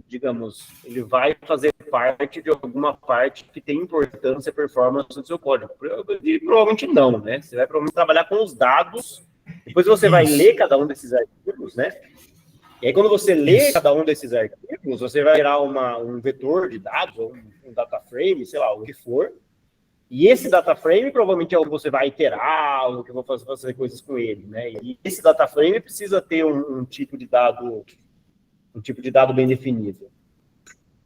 digamos, ele vai fazer parte de alguma parte que tem importância e performance do seu código. Provavelmente não, né? Você vai provavelmente trabalhar com os dados, depois você vai ler cada um desses arquivos, né? E aí, quando você lê cada um desses arquivos, você vai gerar um vetor de dados, ou um data frame, sei lá, o que for. E esse data frame provavelmente é o que você vai iterar, ou que eu vou fazer coisas com ele, né? E esse data frame precisa ter um tipo de dado bem definido.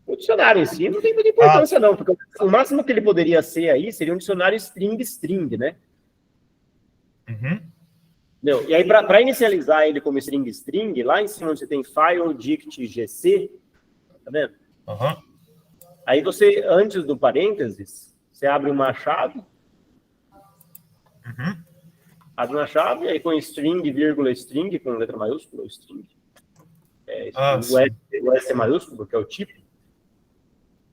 O dicionário em si não tem muita importância, não, porque o máximo que ele poderia ser aí seria um dicionário string, né? Uhum. Não, e aí, para inicializar ele como string, lá em cima você tem file, dict, gc, tá vendo? Uhum. Aí você, antes do parênteses, você abre uma chave, abre uma chave, aí põe string, vírgula, string, com letra maiúscula, string. O S é maiúsculo, que é o tipo.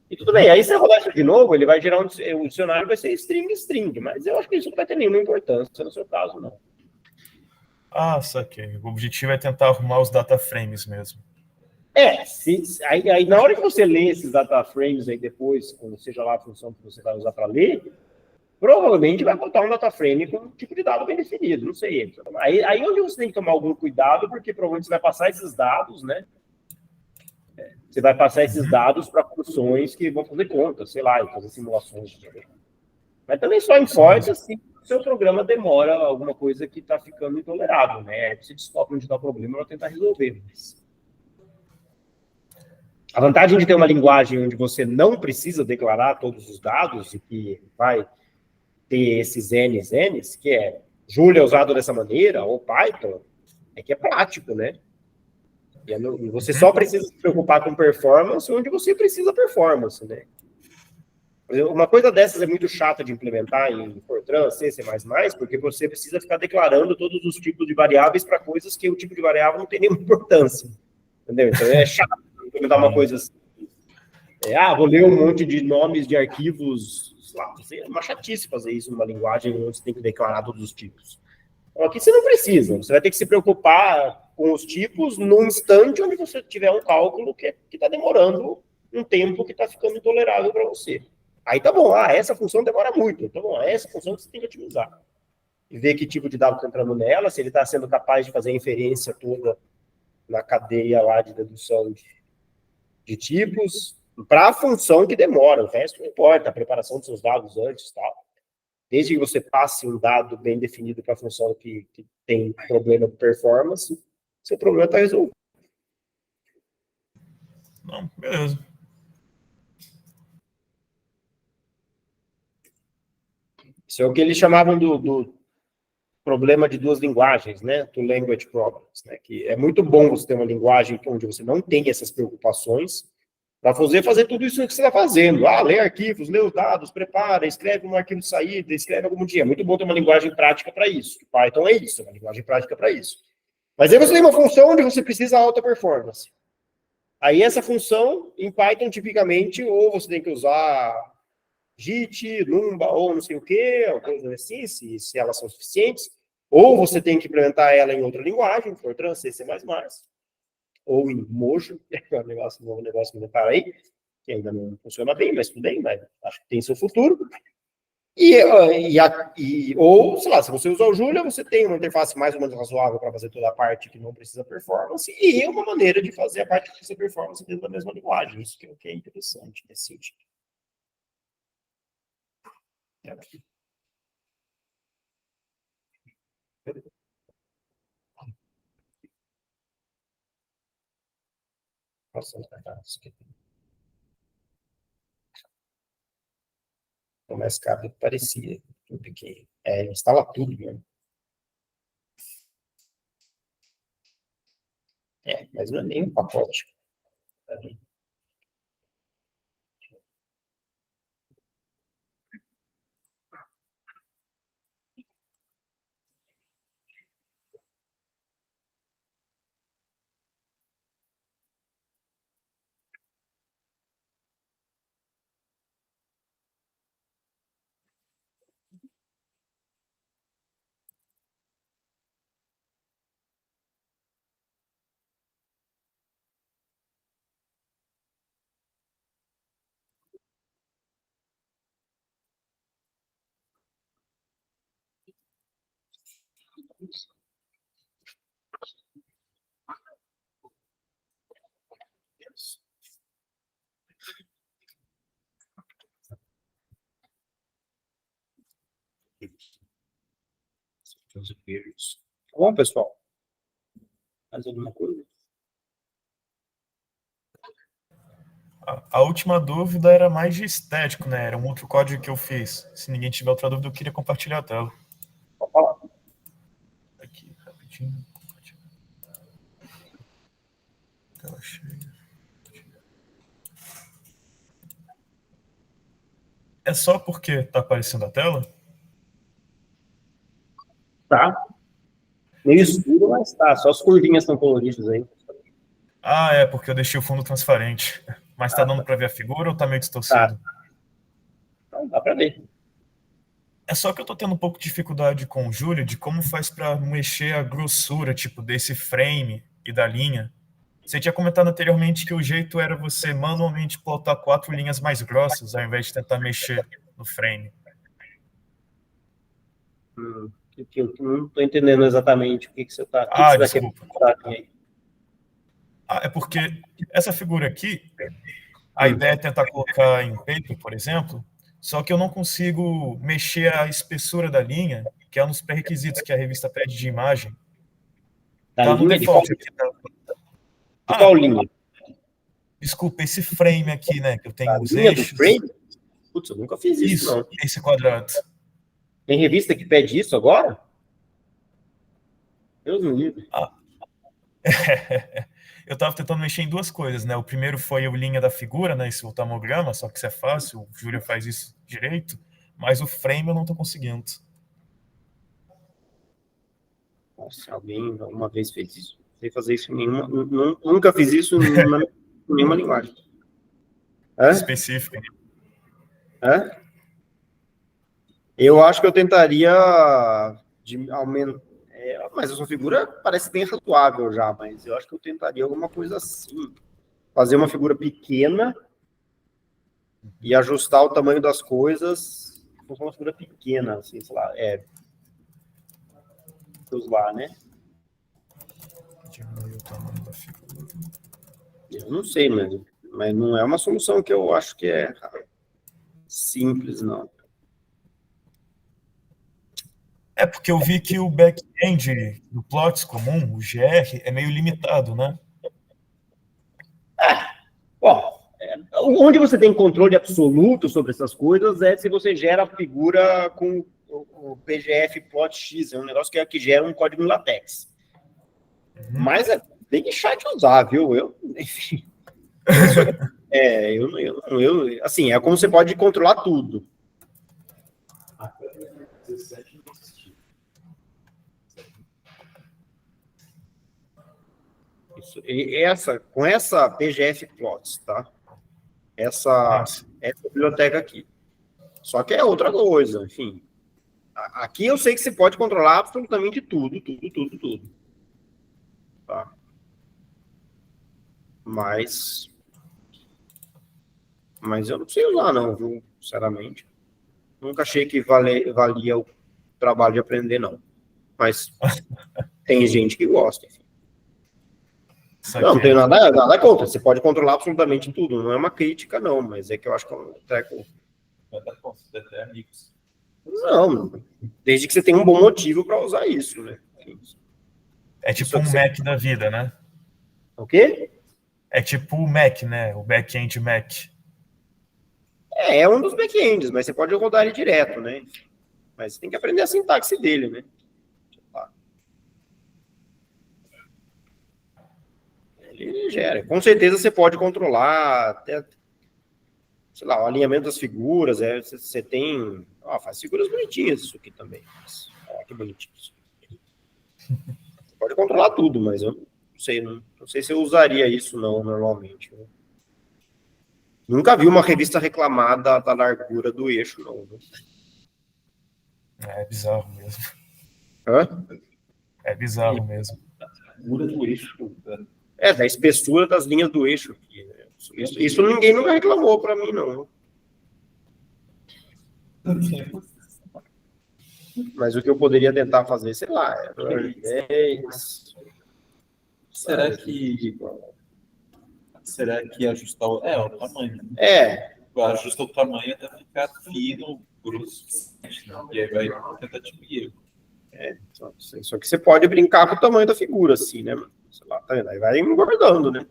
E tudo bem, aí você rodar isso de novo, ele vai gerar o dicionário vai ser string, mas eu acho que isso não vai ter nenhuma importância no seu caso, não. Saquei. O objetivo é tentar arrumar os data frames mesmo. Aí na hora que você lê esses data frames aí depois, quando seja lá a função que você vai usar para ler, provavelmente vai botar um data frame com um tipo de dado bem definido, não sei. Aí onde você tem que tomar algum cuidado, porque provavelmente você vai passar esses dados, né? Você vai passar esses dados para funções que vão fazer contas, sei lá, fazer simulações. Mas também só importa se o seu programa demora alguma coisa que está ficando intolerável, né? Aí você descobre onde está o problema para tentar resolver. A vantagem de ter uma linguagem onde você não precisa declarar todos os dados e que vai ter esses N's, que é Julia usado dessa maneira, ou Python, é que é prático, né? E você só precisa se preocupar com performance onde você precisa performance, né? Uma coisa dessas é muito chata de implementar em Fortran, C, C++, porque você precisa ficar declarando todos os tipos de variáveis para coisas que o tipo de variável não tem nenhuma importância. Entendeu? Então é chato implementar uma coisa assim. Vou ler um monte de nomes de arquivos, sei lá, é uma chatice fazer isso numa linguagem onde você tem que declarar todos os tipos. Então, aqui você não precisa, você vai ter que se preocupar com os tipos num instante onde você tiver um cálculo que está demorando um tempo que está ficando intolerável para você. Aí tá bom, essa função demora muito, então essa função que você tem que otimizar. E ver que tipo de dado está entrando nela, se ele está sendo capaz de fazer a inferência toda na cadeia lá de dedução de tipos, para a função que demora, o resto não importa, a preparação dos seus dados antes e tal. Desde que você passe um dado bem definido para a função que tem problema de performance, seu problema está resolvido. Não, beleza. Isso é o que eles chamavam do problema de duas linguagens, né? Two language problems, né? Que é muito bom você ter uma linguagem onde você não tem essas preocupações para fazer tudo isso que você está fazendo. Lê arquivos, lê os dados, prepara, escreve um arquivo de saída, escreve algum dia. É muito bom ter uma linguagem prática para isso. Python é isso, uma linguagem prática para isso. Mas aí você tem uma função onde você precisa alta performance. Aí essa função, em Python, tipicamente, ou você tem que usar JIT, Numba, ou não sei o quê, coisas assim, se elas são suficientes, ou você tem que implementar ela em outra linguagem, Fortran, C++, ou em Mojo, que é um novo negócio que inventaram aí, que ainda não funciona bem, mas tudo bem, mas acho que tem seu futuro. Ou, sei lá, se você usar o Julia, você tem uma interface mais ou menos razoável para fazer toda a parte que não precisa performance, e uma maneira de fazer a parte que precisa performance dentro da mesma linguagem. Isso que é interessante nesse sentido. Nossa, isso aqui. O mais caro do que parecia. Porque instala tudo mesmo. Mas não é nem um pacote. Bom, pessoal. Mais alguma coisa? A última dúvida era mais de estético, né? Era um outro código que eu fiz. Se ninguém tiver outra dúvida, eu queria compartilhar a tela. Pode falar. Aqui, rapidinho. Tela cheia. É só porque tá aparecendo a tela? Tá. Meio escuro, mas tá. Só as curvinhas estão coloridas aí. É porque eu deixei o fundo transparente. Mas tá dando para ver a figura ou tá meio distorcido? Então, dá para ver. É só que eu tô tendo um pouco de dificuldade com o Julia de como faz para mexer a grossura, tipo, desse frame e da linha. Você tinha comentado anteriormente que o jeito era você manualmente plotar 4 linhas mais grossas, ao invés de tentar mexer no frame. Eu não estou entendendo exatamente o que você está... O que você Desculpa. É porque essa figura aqui, a ideia é tentar colocar em paper, por exemplo, só que eu não consigo mexer a espessura da linha, que é um dos pré-requisitos que a revista pede de imagem. Tá no default aqui. De qual linha? Desculpa, esse frame aqui, né, que eu tenho os linha eixos. Do frame? Putz, eu nunca fiz isso, não. Esse quadrado. Tem revista que pede isso agora? Deus me livre. Eu estava tentando mexer em duas coisas, né? O primeiro foi a linha da figura, né? Esse ultramograma, só que isso é fácil, o Júlia faz isso direito, mas o frame eu não estou conseguindo. Nossa, alguém uma vez fez isso. Não sei fazer isso em nenhuma... Nunca fiz isso em nenhuma linguagem. Específica. Eu acho que eu tentaria aumentar... mas a sua figura parece bem razoável já, mas eu acho que eu tentaria alguma coisa assim. Fazer uma figura pequena e ajustar o tamanho das coisas com uma figura pequena, assim, sei lá, lá, né? Diminuir o tamanho da figura. Eu não sei, mas não é uma solução que eu acho que é simples, não. É porque eu vi que o back-end do plots comum, o GR, é meio limitado, né? Ó, onde você tem controle absoluto sobre essas coisas é se você gera a figura com o PGF plot X, é um negócio que gera um código em LaTeX. Mas é bem chato de usar, viu? Enfim. Assim, é como você pode controlar tudo. Até 2017 não existia. Com essa PGF plots, tá? Essa biblioteca aqui. Só que é outra coisa, enfim. Aqui eu sei que você pode controlar absolutamente tudo. Tá? Mas eu não sei usar, não, viu? Sinceramente. Nunca achei que valia o trabalho de aprender, não. Mas tem gente que gosta, enfim. Não tenho nada contra. Você pode controlar absolutamente tudo. Não é uma crítica, não, mas é que eu acho que é um treco. Até amigos. Não, desde que você tenha um bom motivo para usar isso, né? É tipo um Mac da vida, né? O quê? É tipo o Mac, né? O back-end Mac. É um dos back-ends, mas você pode rodar ele direto, né? Mas você tem que aprender a sintaxe dele, né? Ele gera. Com certeza você pode controlar até, sei lá, o alinhamento das figuras. Você tem. Faz figuras bonitinhas isso aqui também. Que bonitinho. Você pode controlar tudo, mas eu não sei se eu usaria isso não normalmente. Né? Nunca vi uma revista reclamar da largura do eixo, não. Né? É bizarro mesmo. Hã? É bizarro mesmo. Largura do eixo. Da espessura das linhas do eixo aqui. Né? Isso ninguém nunca reclamou para mim, não. Mas o que eu poderia tentar fazer, sei lá, Será que ajustar o tamanho? Ajusta o tamanho até ficar fino, grosso, né? E aí vai tentativa e erro. Só que você pode brincar com o tamanho da figura, assim, né? Sei lá, tá vendo? Aí vai engordando, né?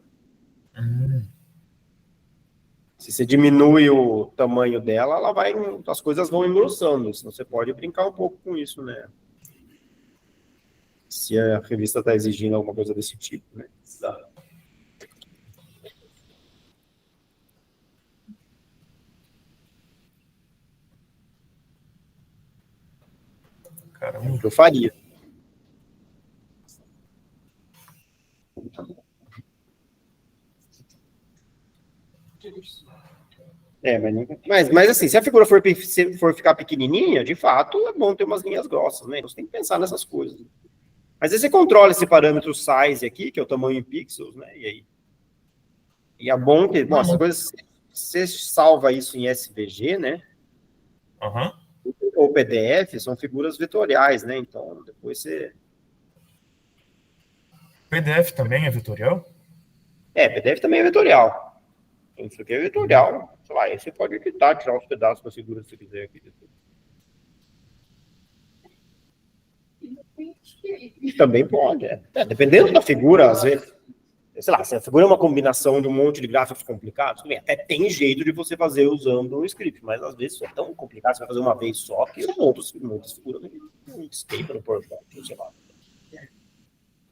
Se você diminui o tamanho dela, as coisas vão engrossando. Então você pode brincar um pouco com isso, né? Se a revista está exigindo alguma coisa desse tipo, né? Caramba. É o que eu faria. Mas assim, se a figura for ficar pequenininha, de fato, é bom ter umas linhas grossas, né? Então você tem que pensar nessas coisas. Mas aí você controla esse parâmetro size aqui, que é o tamanho em pixels, né? E aí? E é bom que, essas coisas, você salva isso em SVG, né? Ou PDF, são figuras vetoriais, né? Então, depois você... PDF também é vetorial? PDF também é vetorial. Isso aqui é vetorial. Sei lá, aí você pode editar, tirar os pedaços da figura se você quiser aqui. Também pode, dependendo da figura, às vezes, sei lá, se a figura é uma combinação de um monte de gráficos complicados, até tem jeito de você fazer usando um script, mas às vezes é tão complicado, você vai fazer uma vez só, que muitas figuras não escape no PowerPoint, sei lá.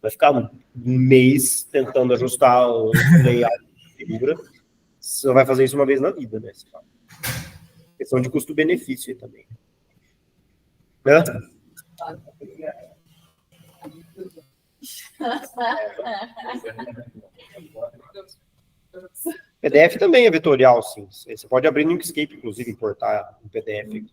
Vai ficar um mês tentando ajustar o layout da figura, você só vai fazer isso uma vez na vida, né? Questão de custo-benefício também. Né? PDF também é vetorial, sim. Você pode abrir no Inkscape, inclusive, importar um PDF.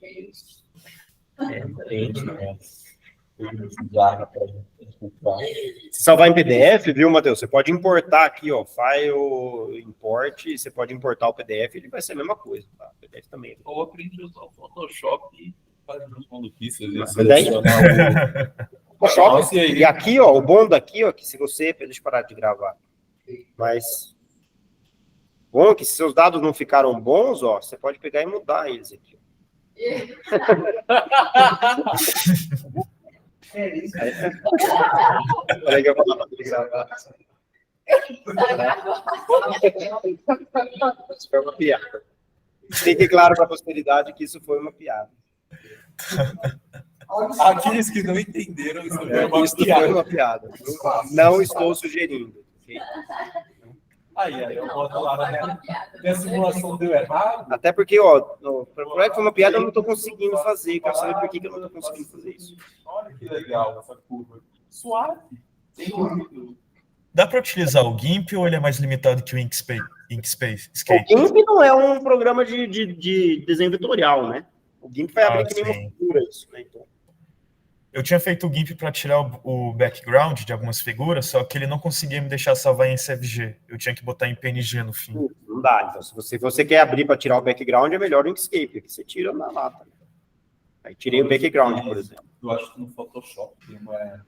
Se salvar em PDF, viu, Matheus? Você pode importar aqui, ó, file, import, você pode importar o PDF, ele vai ser a mesma coisa, tá? O PDF também. Ou aprende a usar o Photoshop e faz umas maluquices. E aqui, ó, o bom daqui, ó, que se você... Deixa eu parar de gravar. Mas... Bom, que se seus dados não ficaram bons, ó, você pode pegar e mudar eles aqui. Falei que eu vou falar pra ele gravar. Isso foi uma piada. Fique claro para a posteridade que isso foi uma piada. Aqueles que não entenderam, isso foi uma Isso foi piada. uma piada. Não estou sugerindo. Ok? Aí eu boto lá, né? Minha simulação deu errado. Até porque, ó, por aí que foi uma piada, eu não estou conseguindo fazer. Quero saber por que eu não estou conseguindo fazer isso. Olha que legal essa curva. Suave. Sem dúvida. Dá para utilizar o GIMP ou ele é mais limitado que o Inkscape? O Escape? GIMP não é um programa de desenho vetorial, né? O GIMP vai abrir que nem uma sim. figura isso, né? Então, Eu tinha feito o GIMP para tirar o background de algumas figuras, só que ele não conseguia me deixar salvar em SVG. Eu tinha que botar em PNG no fim. não dá. Então, se você quer abrir para tirar o background, é melhor o Inkscape, que você tira na lata. Aí tirei o background, por exemplo. Eu acho que no Photoshop tem uma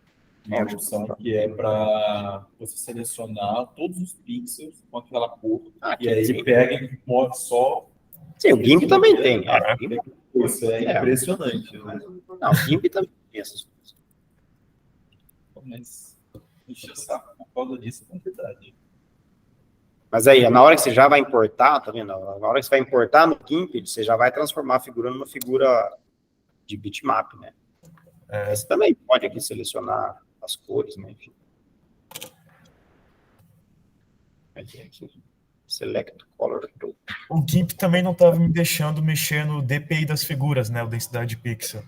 É, opção que é para você selecionar todos os pixels com aquela cor. E aí sim. pega e move só. Sim, o GIMP também tem. Caraca. Isso é impressionante. Né? Não, o GIMP também tem essas coisas. Mas enche o saco por causa disso, é verdade. Mas aí, na hora que você já vai importar, tá vendo? Na hora que você vai importar no GIMP, você já vai transformar a figura numa figura de bitmap, né? É. Você também pode aqui selecionar as cores, né? Enfim. Aqui. Select Color Tool. O GIMP também não estava me deixando mexer no DPI das figuras, né? O densidade de pixel.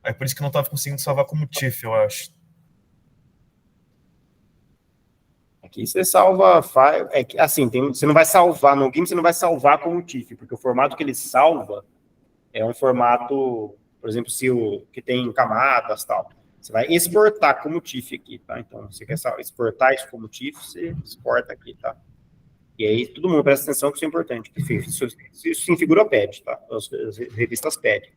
Aí por isso que eu não estava conseguindo salvar como TIFF, eu acho. Aqui você salva file. É que, assim, você não vai salvar no GIMP, você não vai salvar como TIFF, porque o formato que ele salva é um formato, por exemplo, se que tem camadas e tal. Você vai exportar como TIFF aqui, tá? Então, você quer exportar isso como TIFF, você exporta aqui, tá? E aí, todo mundo presta atenção que isso é importante. Isso em figura pede, tá? As revistas pedem.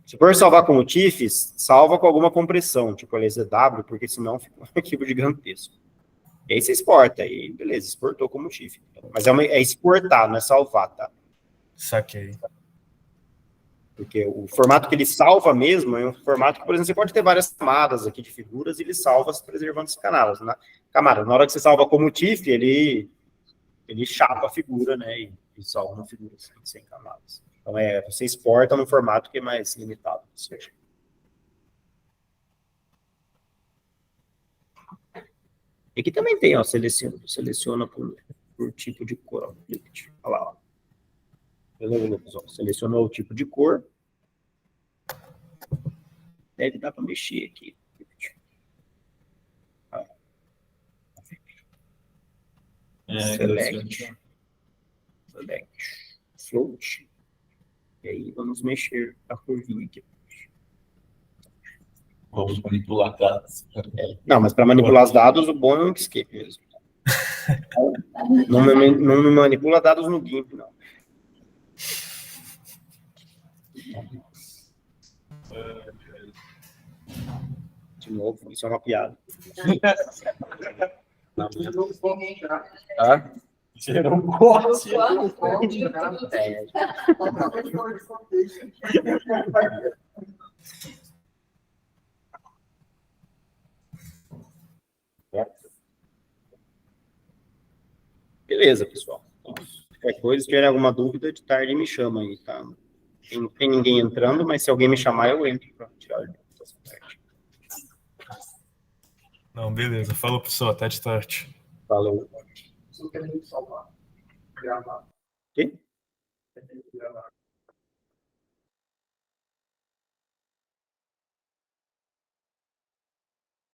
Se for salvar como TIFF, salva com alguma compressão, tipo LZW, porque senão fica um arquivo gigantesco. E aí você exporta, e beleza, exportou como TIFF. Mas é exportar, não é salvar, tá? Saquei. Porque o formato que ele salva mesmo é um formato que, por exemplo, você pode ter várias camadas aqui de figuras e ele salva preservando as camadas. Na hora que você salva como TIFF, ele chapa a figura, né, e salva uma figura sem camadas. Então, você exporta num formato que é mais limitado. Ou seja. E aqui também tem, ó, seleciona por tipo de cor. Ó. Olha lá, ó. Selecionou o tipo de cor. Deve dar para mexer aqui. Select. Float. E aí vamos mexer a curvinha aqui. Vamos manipular dados. Não, mas para manipular os dados, o bom é o Inkscape mesmo. Não manipula dados no GIMP, não. De novo, isso é uma piada. Tá? Gerou um corte. Beleza, pessoal. Qualquer coisa, se tiver alguma dúvida, de tarde me chama aí, tá? Não tem ninguém entrando, mas se alguém me chamar, eu entro para tirar dúvidas. Não, beleza. Falou, pessoal. Até de tarde. Falou. Só querendo salvar. Gravar. Ok? Gravar.